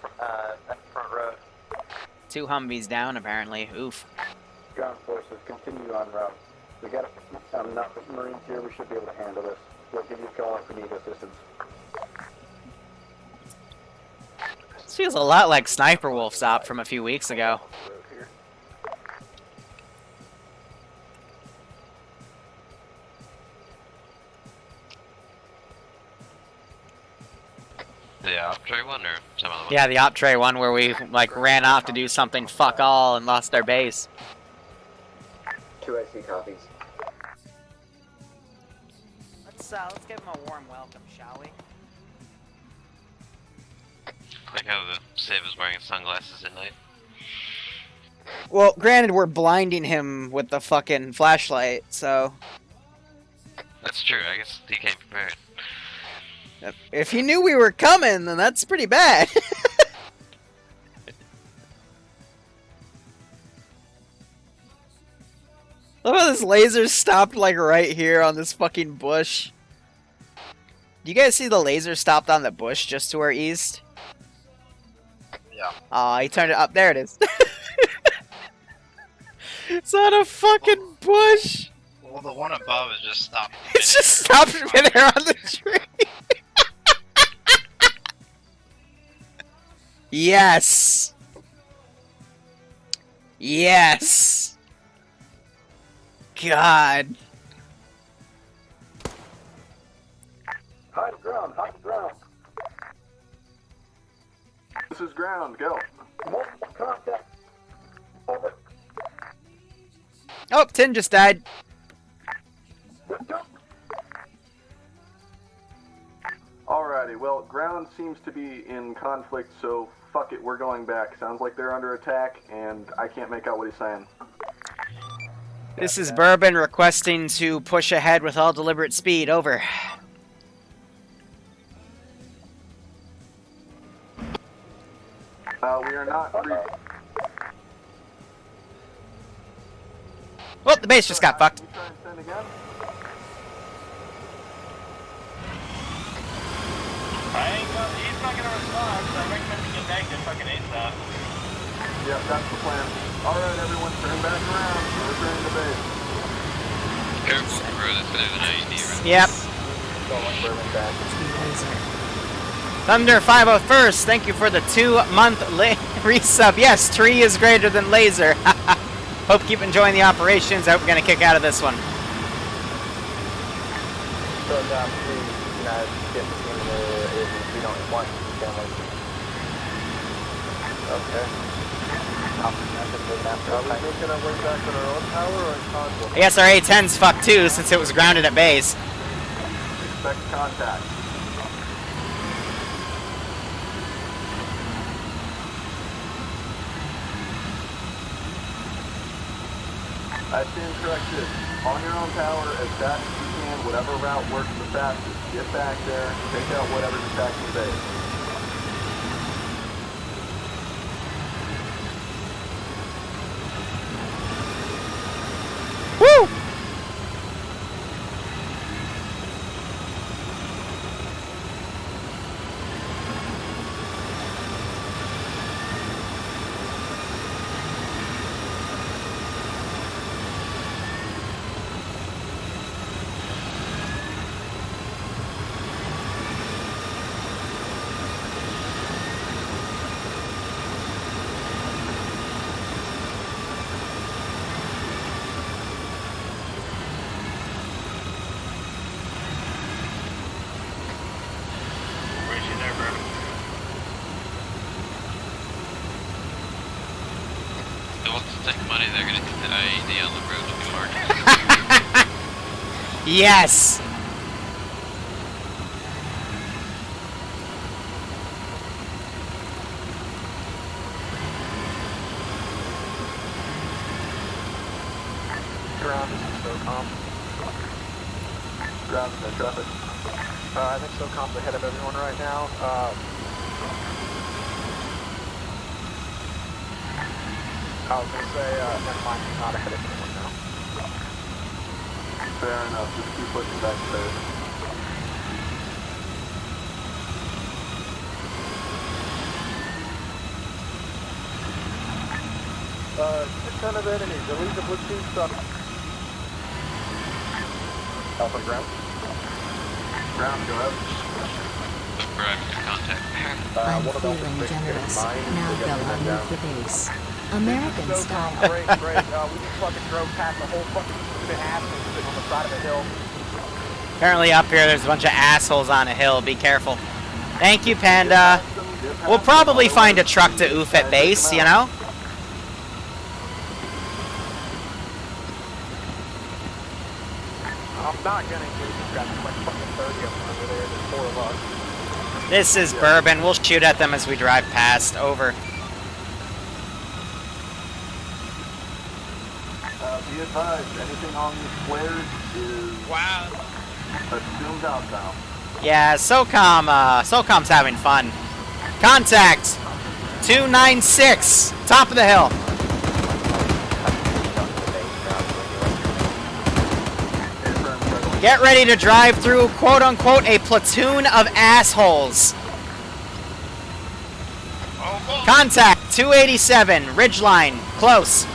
front road. 2 Humvees down, apparently. Oof. Ground forces, continue on route. We got enough Marines here, we should be able to handle this. We'll give you a call if we need assistance. This feels a lot like Sniper Wolf's op from a few weeks ago. The op tray one or some other one? Yeah, the op tray one where we like ran off to do something fuck all and lost our base. 2IC copies. Let's give him a warm welcome, shall we? Like how the Civ is wearing sunglasses at night. Well, granted, we're blinding him with the fucking flashlight, so... That's true, I guess he came prepared. If he knew we were coming, then that's pretty bad. Look how this laser stopped, like, right here on this fucking bush. Do you guys see the laser stopped on the bush just to our east? Yeah. Aw, he turned it up. There it is. It's on a fucking bush. Well, the one above is just stopped. It's just stopped there on the tree. Yes. Yes. God. High ground, high ground. This is ground, go. Multiple contact. Over. Oh, Tin just died. Alrighty, well, ground seems to be in conflict, so fuck it, we're going back. Sounds like they're under attack, and I can't make out what he's saying. This is Bourbon requesting to push ahead with all deliberate speed. Over. We are not... Well, the base just got fucked. Try and send again? He's not gonna respond, so I recommend we get back to fucking ASAP. Yep, that's the plan. Alright, everyone, turn back around. We're returning to base. Careful, bro, that's there's an IED right? Yep. Thunder 501st, thank you for the 2-month resub. Yes, tree is greater than laser. Hope you keep enjoying the operations. I hope we're gonna kick out of this one. So down, please, get if we don't want family. Okay. Are we making our way back to our own tower or in Convoy? I guess our A-10's fucked too, since it was grounded at base. Expect contact. I stand corrected. On your own tower, as fast as you can, whatever route works the fastest. Get back there, take out whatever's attacking the base. Woo! Where's you there, bro? They want to take money, they're gonna hit the IED on the road too hard. Yes! Ground, this is SOCOM. Ground, no traffic. I think SOCOM's ahead of everyone right now. I was going to say, never mind, he's not ahead of anyone now. Fair enough, just keep pushing back to base. Just ton of enemies, delete the platoon stuff. Alpha ground. Ground, go out. Direct contact. I'm feeling generous. Now go on with the base. American style. Great. We just fucking drove past the whole fucking stupid assholes sitting on the side of the hill. Apparently up here there's a bunch of assholes on a hill. Be careful. Thank you, Panda. We'll probably find a truck to oof at base, you know? I'm not gonna engage these guys. There's like fucking 30 of them over there. There's 4 of us. This is Bourbon. We'll shoot at them as we drive past. Over. Be advised, anything on these flares is assumed outbound. Yeah, SOCOM's having fun. Contact! 296! Top of the hill. Get ready to drive through, quote-unquote, a platoon of assholes. Contact, 287, Ridgeline, close.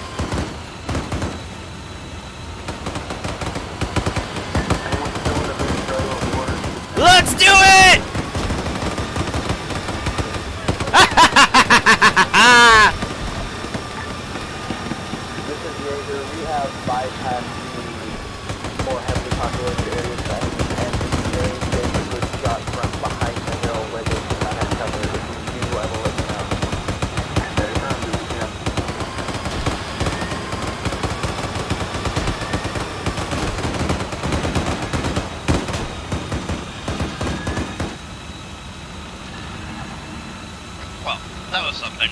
Let's do it! This is Jaeger. We have bypassed the more heavily populated areas and they was shot from behind the hill where they did not have cover. If you do, I will let you know. Well, that was something.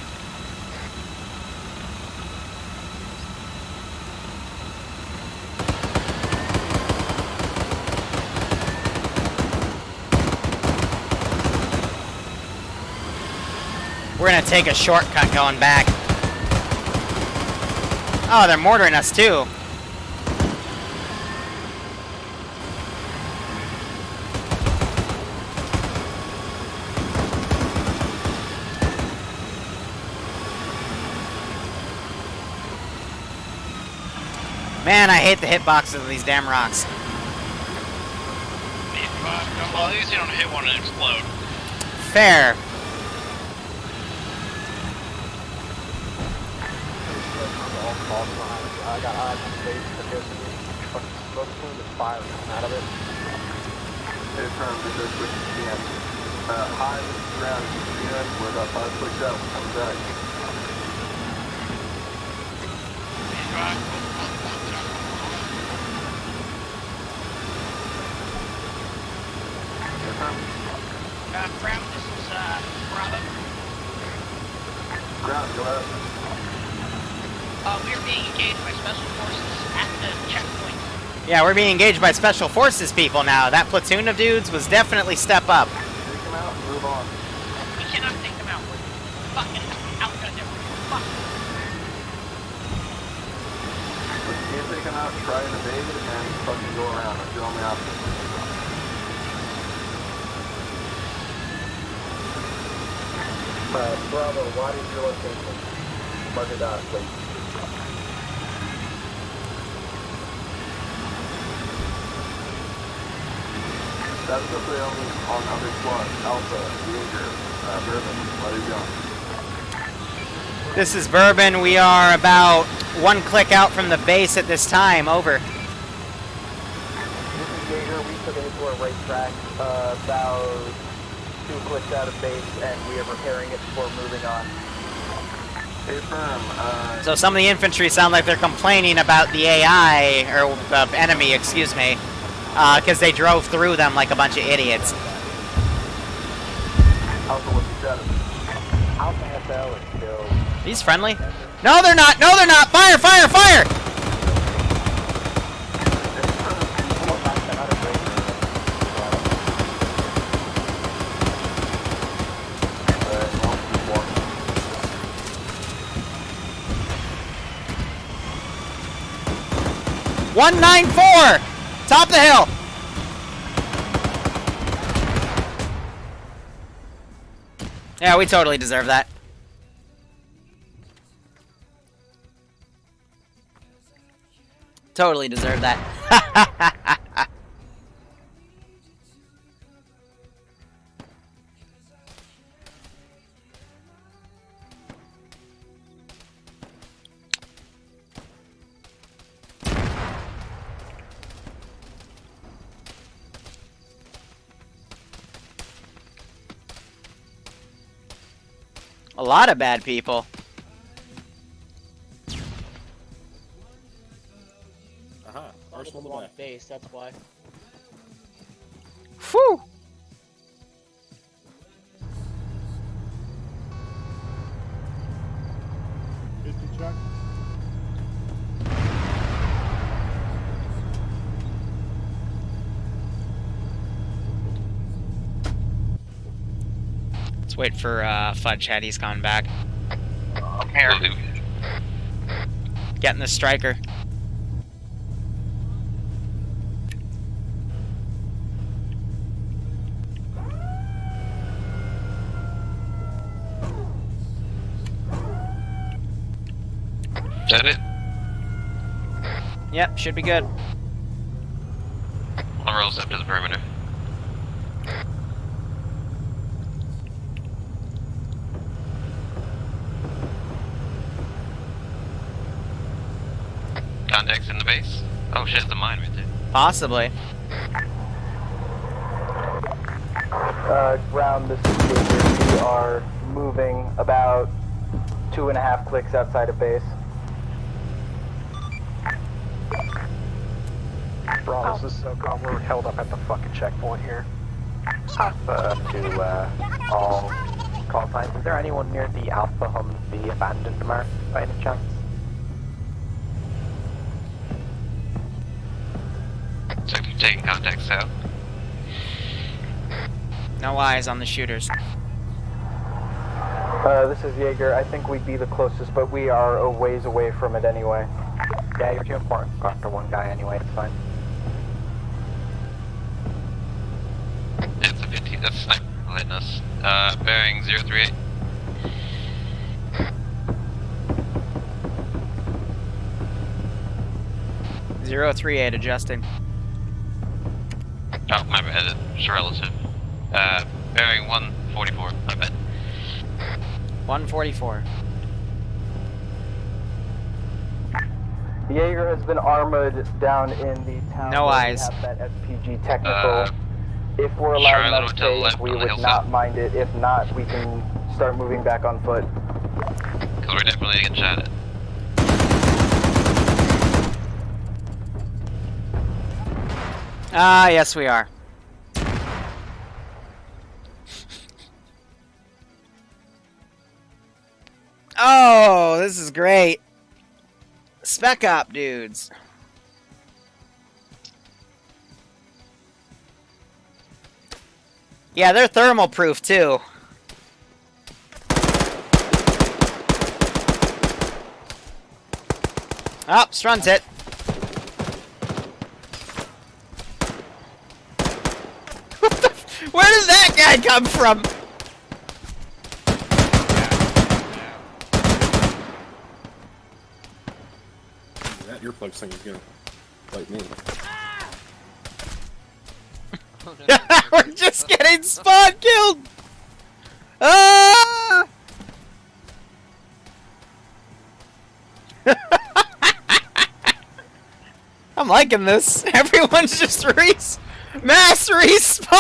We're gonna take a shortcut going back. Oh, they're mortaring us too. Man, I hate the hitboxes of these damn rocks. Well, at least you don't hit one and explode. Fair. I got eyes on the base because there's fucking smoke plume and fire coming out of it. Hey, firm, this is with CN. Hi, this is Ground. CN, we're about 5 clicks out. I'm back. Hey, firm. Ground, this is, Bravo. Ground, go ahead. We're being engaged by special forces at the checkpoint. Yeah, we're being engaged by special forces people now. That platoon of dudes was definitely step up. Take them out and move on. We cannot take them out. We're fucking outgunned them. Fuck. If you can't take them out, try and evade and fucking go around. That's your only option. Bravo, what is your location? Mark it out, please. That's simply only on other squad. Alpha, Jaeger, Bourbon, what are you doing? This is Bourbon. We are about 1 click out from the base at this time. Over. This is Jaeger. We took it into a racetrack about 2 clicks out of base, and we are repairing it before moving on. Hey, firm, So some of the infantry sound like they're complaining about the AI, or the enemy, excuse me, because they drove through them like a bunch of idiots. Alpha, what's the status? Alpha FL is still... He's friendly. No, they're not! No, they're not! Fire, fire, fire! $194! Top of the hill! Yeah, we totally deserve that. Totally deserve that. A lot of bad people. Arsenal on base, that's why. Whew! Chuck. Let's wait for Fudge Head. He's coming back. I'm here. Getting the striker. Is that it? Yep, should be good. One rolls up to the perimeter. Contacts in the base? Oh shit, it's a mine right there. Possibly. Ground, this is Jaeger. We are moving about 2.5 clicks outside of base. Bravo, this is SOCOM. We're held up at the fucking checkpoint here. To all call signs. Is there anyone near the Alpha Humvee abandoned mark by any chance? So you're taking contacts out. No eyes on the shooters. This is Jaeger. I think we'd be the closest, but we are a ways away from it anyway. Yeah, you're too important. Go after one guy anyway, it's fine. It's a 15, that's sniper hitting us. Bearing 038. .038 adjusting. Oh, my bad, it's relative. Bearing 144, my bad. 144. Jaeger has been armored down in the town. No where eyes. We have that SPG technical If we're allowed Charlie, enough to the space, left we on the would hillside. not mind it. If not, we can start moving back on foot. Because we're definitely getting shot at. Ah, yes we are. Oh, this is great. Spec Op dudes. Yeah, they're thermal proof too. Oh, Strun's hit. What the where did that guy come from? That earplug thing is gonna bite me. We're just getting spawn killed! Ah! I'm liking this. Everyone's just mass respawn!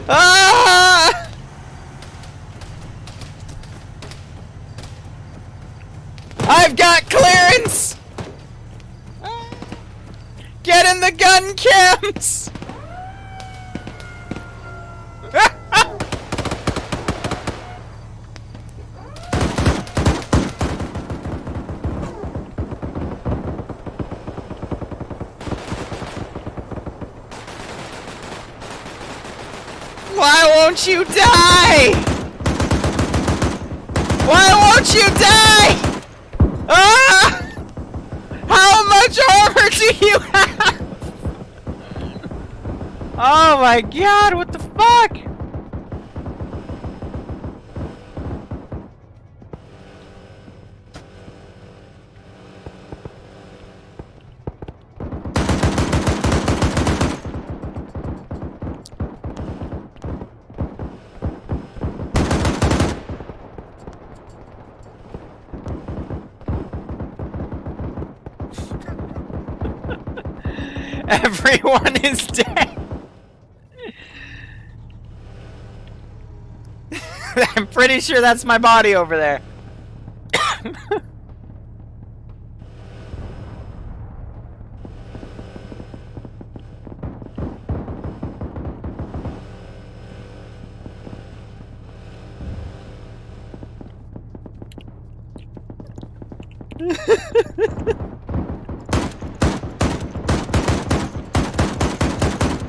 Ah! I've got clearance! Get in the gun cams! Why won't you die? Why won't you die? Ah! How much armor do you have? Oh my god, what the fuck? Everyone is dead. I'm pretty sure that's my body over there.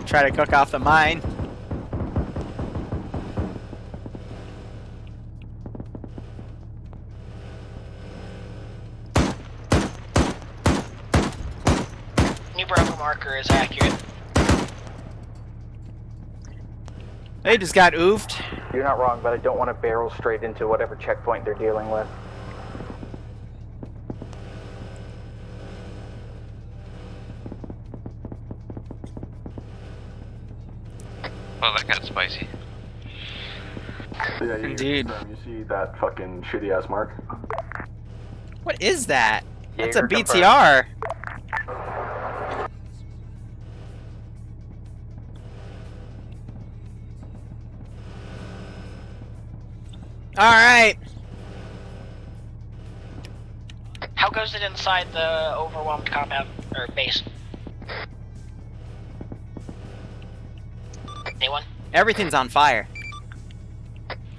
Try to cook off the mine. New Bravo marker is accurate. They just got oofed. You're not wrong, but I don't want to barrel straight into whatever checkpoint they're dealing with. Well, that got spicy. Yeah, Indeed. You see that fucking shitty ass mark? What is that? That's a Jaeger BTR. Alright. How goes it inside the overwhelmed compound, or base? Anyone? Everything's on fire.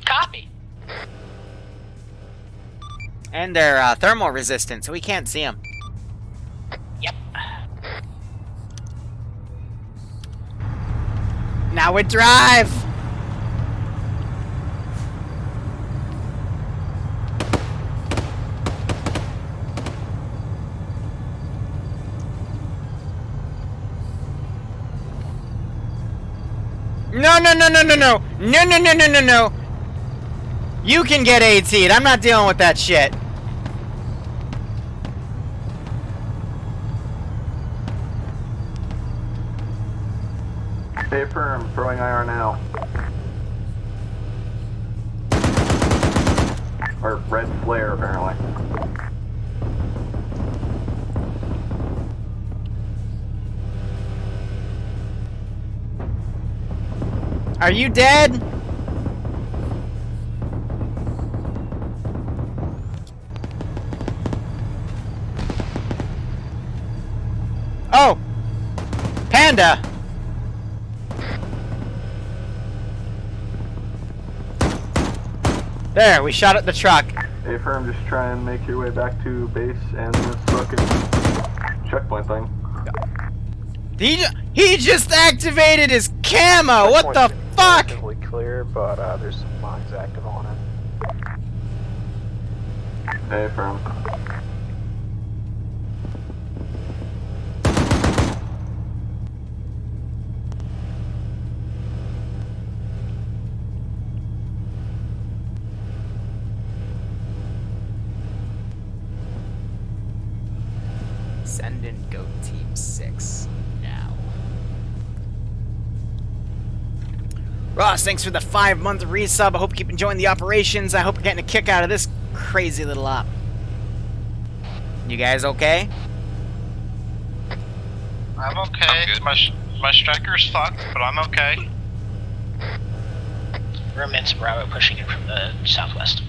Copy. And they're thermal resistant, so we can't see them. Yep. Now we drive! No, no, no, no, no, no! No, no, no, no, no, no! You can get AT'd. I'm not dealing with that shit. Stay firm, throwing IR now. Or red flare, apparently. Are you dead? Oh! Panda! There, we shot at the truck. Hey, firm, just try and make your way back to base and this fucking checkpoint thing. He just activated his camo! What the fuck? Relatively clear, but there's some mines active on it. Hey, firm. Send in Goat Team 6 now. Ross, thanks for the 5-month resub. I hope you keep enjoying the operations. I hope you're getting a kick out of this crazy little op. You guys okay? I'm okay. My striker's fucked, but I'm okay. Roommates Bravo pushing in from the southwest.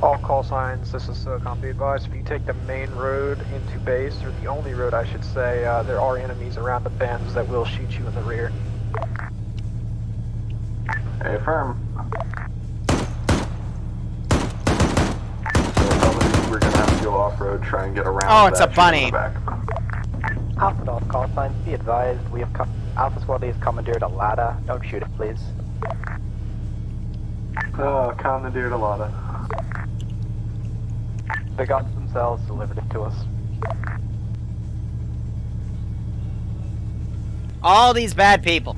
All call signs, this is SOCOM. Be advised, if you take the main road into base, or the only road I should say, there are enemies around the bends that will shoot you in the rear. Hey, firm. So probably we're gonna have to go off-road, try and get around. Oh, it's a that bunny. in the back. Alpha Golf call signs, be advised, we have Alpha Squad has commandeered a ladder. Don't shoot it, please. Commandeered a lot of. The guns themselves delivered it to us. All these bad people.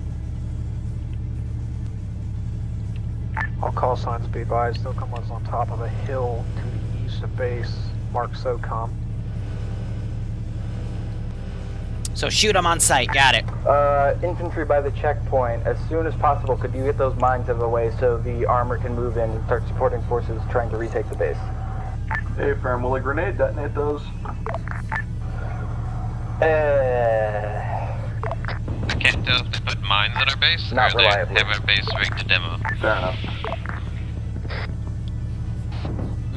All call signs, be advised, SOCOM was on top of a hill to the east of base, marked SOCOM. So shoot them on sight, got it. Infantry by the checkpoint, as soon as possible, could you get those mines out of the way so the armor can move in and start supporting forces trying to retake the base? Hey, firm, will a grenade detonate those? I can't tell if they put mines at our base, Not or they reliably. have our base rigged to demo. Fair enough.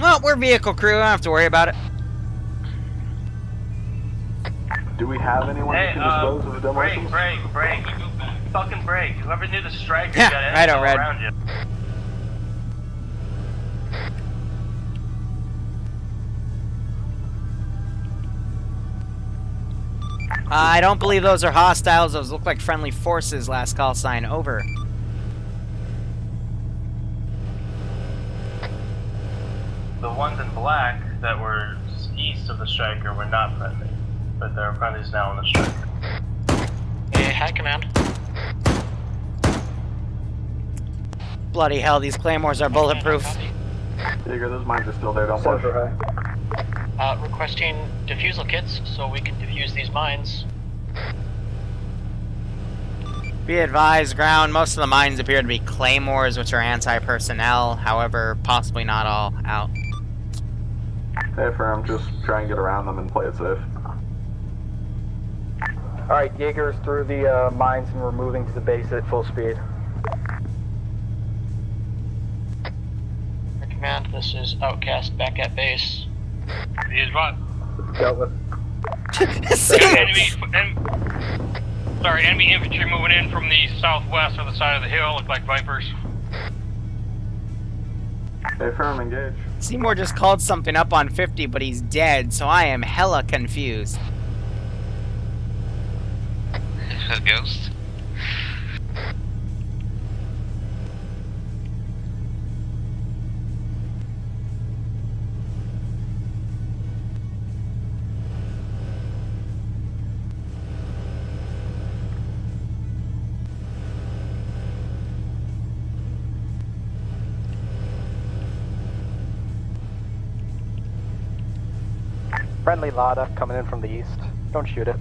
Well, we're vehicle crew, I don't have to worry about it. Do we have anyone who can dispose of the demolitions? Break. Fucking break. Whoever knew the striker Yeah, got right on, all Red. around you. I don't believe those are hostiles. Those look like friendly forces. Last call sign, over. The ones in black that were east of the striker were not friendly, but there are friendlies now on the striker. Hey, hi, command. Bloody hell, these claymores are bulletproof. Digger, those mines are still there, don't push. Requesting defusal kits so we can defuse these mines. Be advised, ground, most of the mines appear to be claymores, which are anti-personnel. However, possibly not all out. Hey, firm, just try and get around them and play it safe. Alright, Jaeger's through the mines and we're moving to the base at full speed. Command, this is Outcast back at base. He's what? Dealt with. Enemy infantry moving in from the southwest or the side of the hill, look like Vipers. Hey, firm, engage. Seymour just called something up on 50, but he's dead, so I am hella confused. A ghost? Friendly Lada coming in from the east. Don't shoot it.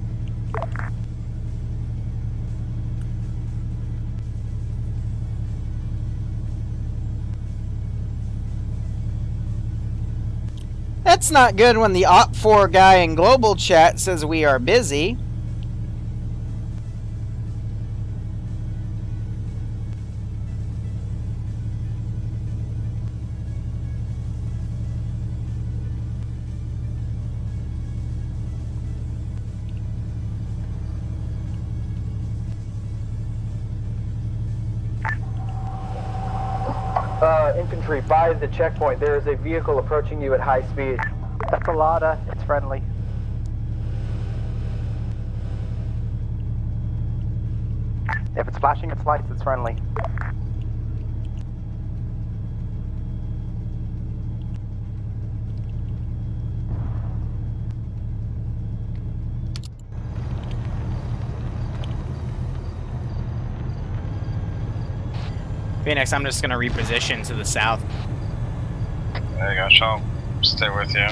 That's not good when the Op4 guy in global chat says we are busy. Infantry, by the checkpoint, there is a vehicle approaching you at high speed. That's a Lada. It's friendly. If it's flashing its lights, it's friendly. Phoenix, I'm just gonna reposition to the south. There you go, I'll stay with you.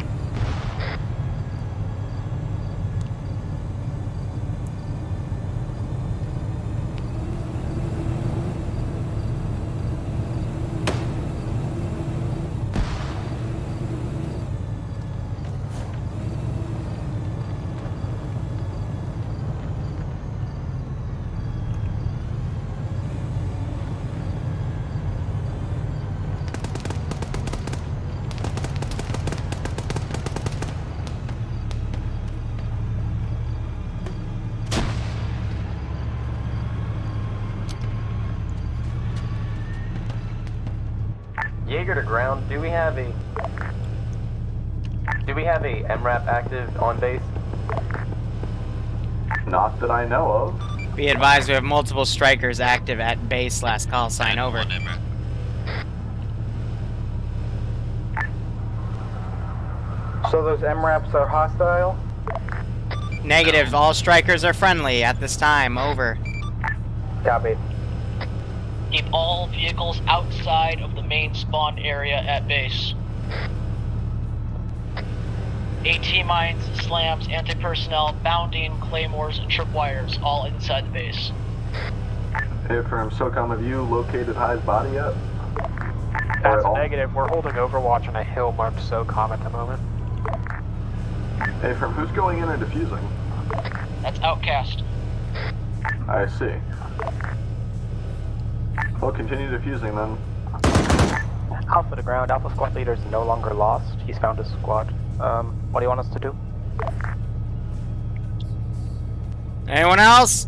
Jaeger to ground, do we have a MRAP active on base? Not that I know of. Be advised, we have multiple strikers active at base. Last call sign, over. So those MRAPs are hostile? Negative, all strikers are friendly at this time, over. Copy. Keep all vehicles outside of the main spawn area at base. AT mines, slams, anti-personnel, bounding, claymores, and tripwires, all inside the base. Hey, from SOCOM, have you located High's body yet? That's a negative. We're holding Overwatch on a hill marked SOCOM at the moment. Hey, from who's going in and defusing? That's Outcast. I see. We'll continue defusing then. Alpha to ground. Alpha squad leader is no longer lost. He's found his squad. What do you want us to do? Anyone else?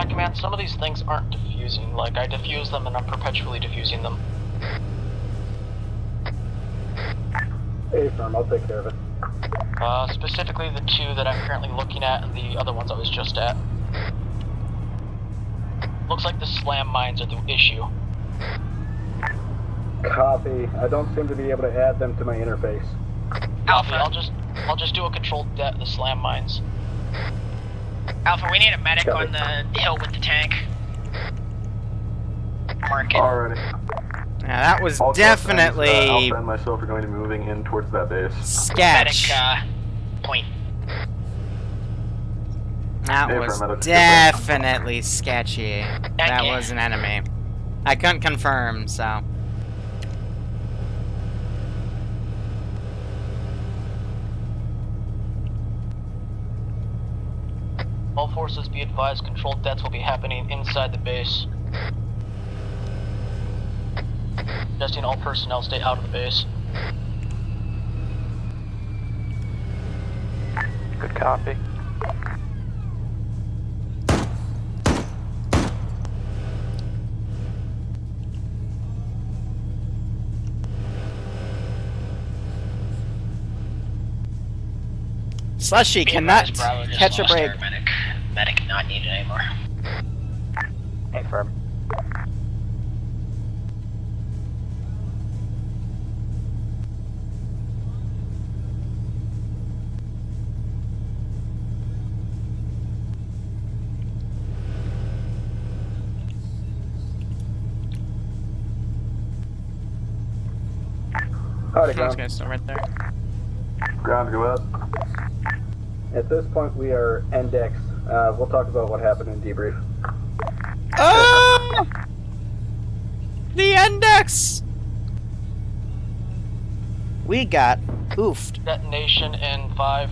Command, some of these things aren't diffusing. Like, I diffuse them and I'm perpetually diffusing them. Hey, firm, I'll take care of it. Specifically the two that I'm currently looking at and the other ones I was just at. Looks like the slam mines are the issue. Copy. I don't seem to be able to add them to my interface. Alpha, I'll just do a controlled det of the slam mines. Alpha, we need a medic on the hill with the tank. Mark it. Alrighty. Yeah, that was definitely... Alpha and myself are going to be moving in towards that base. Sketch. Medic, point. That was definitely sketchy. That you. was an enemy. I couldn't confirm, so... All forces be advised, controlled deaths will be happening inside the base. Suggesting all personnel stay out of the base. Good copy. Slushy cannot catch a break. Medic not needed anymore. Hey, firm. Howdy, This ground. guy's still right there. Ground, go ahead. At this point, we are index. We'll talk about what happened in debrief. Oh! The index! We got oofed. Detonation in 5.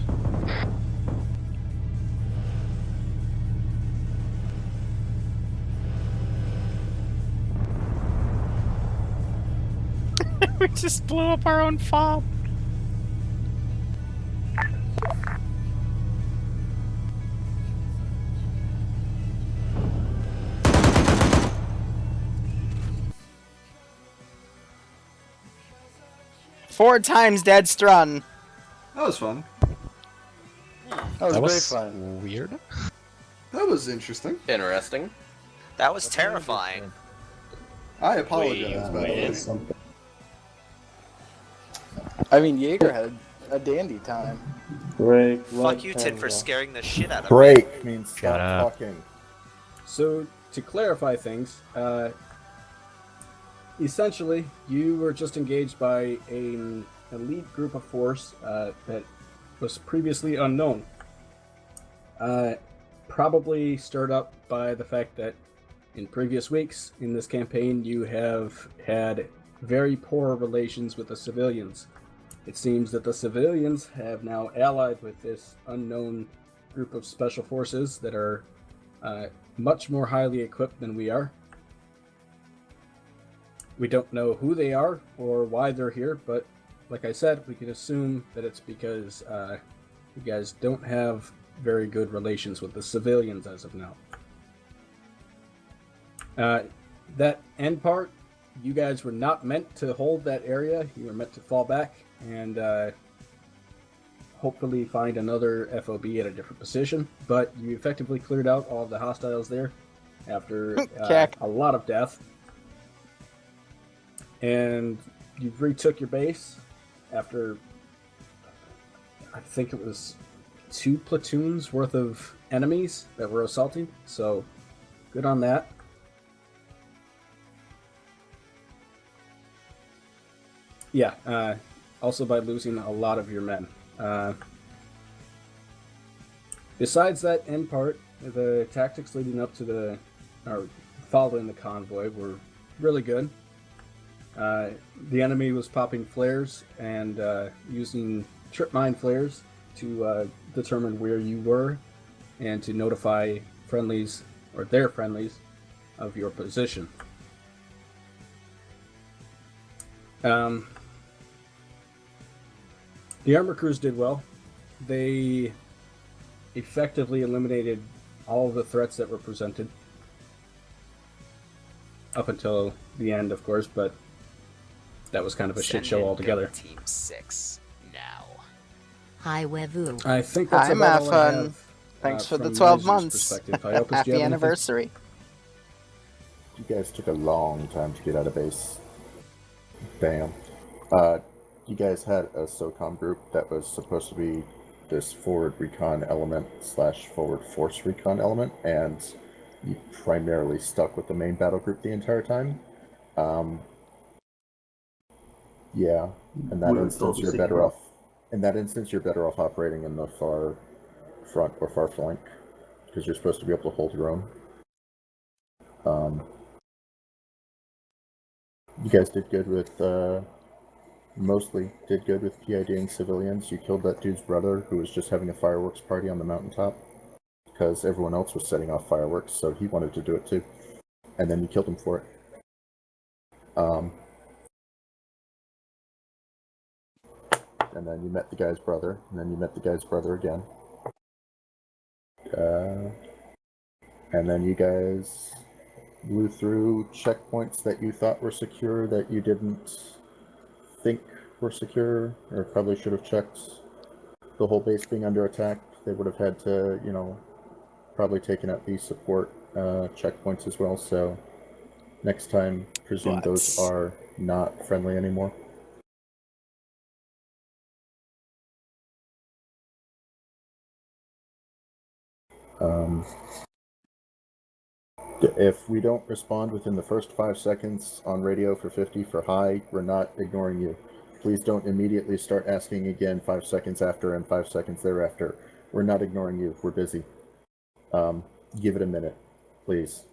We just blew up our own fob. Four times dead strun. That was fun. That was very fun. Weird. That was interesting. Interesting. That was terrifying. I apologize, by the way. I mean, Jaeger had a dandy time. Break. Fuck you, Tin, for scaring the shit out of me. Break means Shut stop up. talking. So, to clarify things, essentially, you were just engaged by an elite group of force that was previously unknown. Probably stirred up by the fact that in previous weeks in this campaign, you have had very poor relations with the civilians. It seems that the civilians have now allied with this unknown group of special forces that are much more highly equipped than we are. We don't know who they are or why they're here, but like I said, we can assume that it's because you guys don't have very good relations with the civilians as of now. That end part, you guys were not meant to hold that area. You were meant to fall back and hopefully find another FOB at a different position, but you effectively cleared out all of the hostiles there after a lot of death. And you retook your base after, I think it was 2 platoons worth of enemies that were assaulting, so good on that. Yeah, also by losing a lot of your men. Besides that end part, the tactics leading up to or following the convoy were really good. The enemy was popping flares and using trip mine flares to determine where you were and to notify friendlies, or their friendlies, of your position. The armor crews did well. They effectively eliminated all of the threats that were presented. Up until the end, of course, but that was kind of a shit show altogether. Team 6 now. Hi, Wevu. I think that's Hi, about all I Maffin. have. Thanks for the from 12 Laser's months. perspective. Iopus, do you have Happy anything? anniversary. You guys took a long time to get out of base. Damn. You guys had a SOCOM group that was supposed to be this forward recon element / forward force recon element, and you primarily stuck with the main battle group the entire time. Yeah, in that instance you're better off. In that instance, you're better off operating in the far front or far flank, because you're supposed to be able to hold your own. You guys did good with, mostly did good with PIDing civilians. You killed that dude's brother who was just having a fireworks party on the mountaintop, because everyone else was setting off fireworks, so he wanted to do it too. And then you killed him for it. And then you met the guy's brother, and then you met the guy's brother again. And then you guys blew through checkpoints that you thought were secure that you didn't think were secure, or probably should have checked. The whole base being under attack, they would have had to, you know, probably taken out these support checkpoints as well, so next time, presume those are not friendly anymore. If we don't respond within the first 5 seconds on radio for 50 for high, we're not ignoring you. Please don't immediately start asking again 5 seconds after and 5 seconds thereafter. We're not ignoring you. We're busy. Give it a minute, please.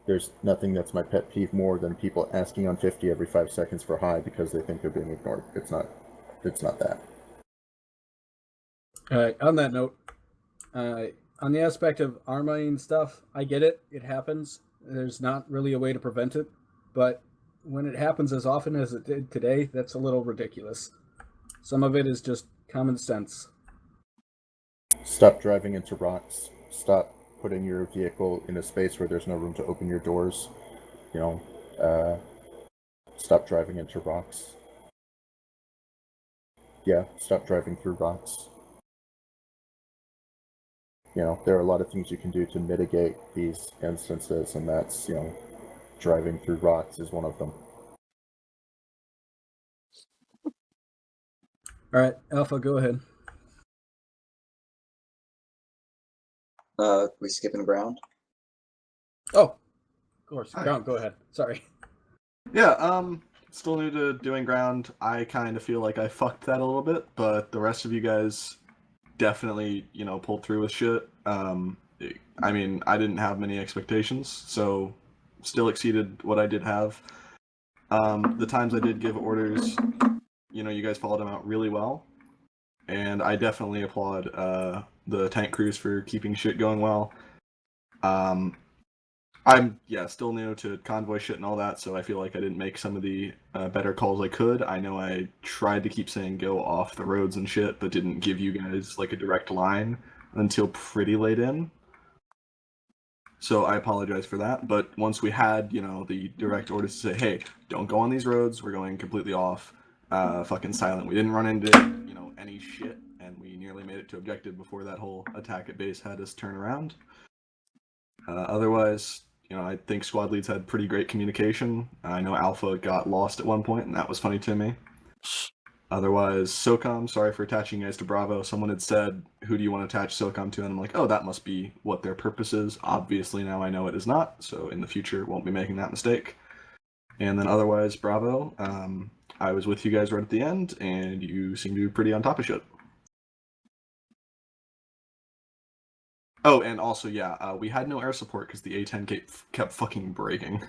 There's nothing that's my pet peeve more than people asking on 50 every 5 seconds for high because they think they're being ignored. It's not. it's not that. On that note, on the aspect of arming stuff, I get it. It happens. There's not really a way to prevent it. But when it happens as often as it did today, that's a little ridiculous. Some of it is just common sense. Stop driving into rocks. Stop putting your vehicle in a space where there's no room to open your doors. Stop driving into rocks. Yeah, stop driving through rocks. There are a lot of things you can do to mitigate these instances, and that's, driving through rocks is one of them. All right, Alpha, go ahead. We skipping ground? Oh, of course. Ground, go ahead. Sorry. Yeah, still new to doing ground. I kind of feel like I fucked that a little bit, but the rest of you guys definitely, pulled through with shit. I mean, I didn't have many expectations, so still exceeded what I did have. The times I did give orders, you guys followed them out really well, and I definitely applaud the tank crews for keeping shit going well. I'm still new to convoy shit and all that, so I feel like I didn't make some of the better calls I could. I know I tried to keep saying go off the roads and shit, but didn't give you guys like a direct line until pretty late in. So I apologize for that. But once we had, the direct orders to say, hey, don't go on these roads, we're going completely off, fucking silent. We didn't run into, any shit, and we nearly made it to objective before that whole attack at base had us turn around. Otherwise, I think squad leads had pretty great communication. I know Alpha got lost at one point, and that was funny to me. Otherwise, SOCOM, sorry for attaching you guys to Bravo. Someone had said, who do you want to attach SOCOM to? And I'm like, oh, that must be what their purpose is. Obviously, now I know it is not, so in the future, won't be making that mistake. And then otherwise, Bravo, I was with you guys right at the end, and you seem to be pretty on top of shit. Oh, and also, we had no air support because the A-10 kept fucking breaking.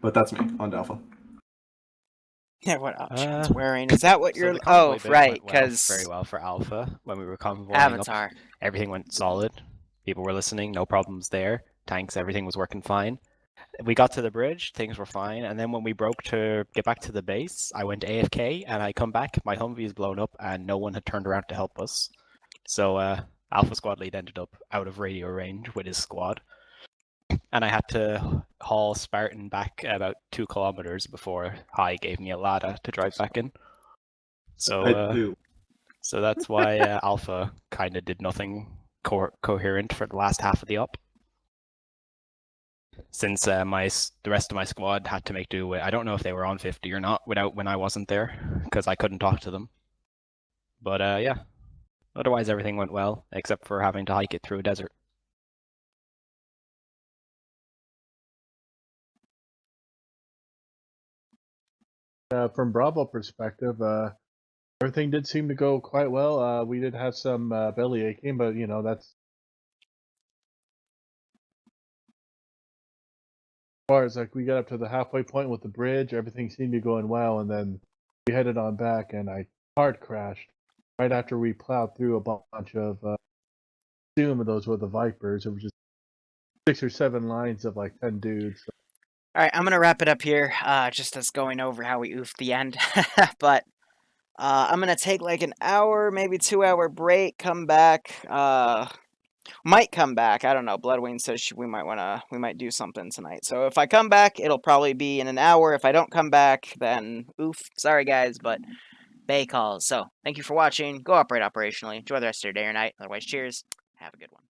But that's me, on to Alpha. Yeah, what options wearing? Is that what you're... Oh, right, because... Very well for Alpha. When we were convoying Avatar. up, everything went solid. People were listening, no problems there. Tanks, everything was working fine. We got to the bridge, things were fine, and then when we broke to get back to the base, I went AFK, and I come back, my Humvee is blown up, and no one had turned around to help us. So Alpha Squad Lead ended up out of radio range with his squad. And I had to haul Spartan back about 2 kilometers before High gave me a ladder to drive back in. So so that's why Alpha kind of did nothing coherent for the last half of the op. Since the rest of my squad had to make do with, I don't know if they were on 50 or not when I wasn't there, because I couldn't talk to them. But yeah, otherwise everything went well, except for having to hike it through a desert. From Bravo perspective, everything did seem to go quite well. We did have some belly aching, but that's as far as like we got up to the halfway point with the bridge. Everything seemed to be going well, and then we headed on back, and I hard crashed right after we plowed through a bunch of. Assume those were the Vipers. It was just 6 or 7 lines of like 10 dudes. So. All right, I'm going to wrap it up here, just as going over how we oofed the end. But I'm going to take like an hour, maybe 2-hour break, come back. Might come back. I don't know. Bloodwing says we might do something tonight. So if I come back, it'll probably be in an hour. If I don't come back, then oof. Sorry, guys, but Bay calls. So thank you for watching. Go operate operationally. Enjoy the rest of your day or night. Otherwise, cheers. Have a good one.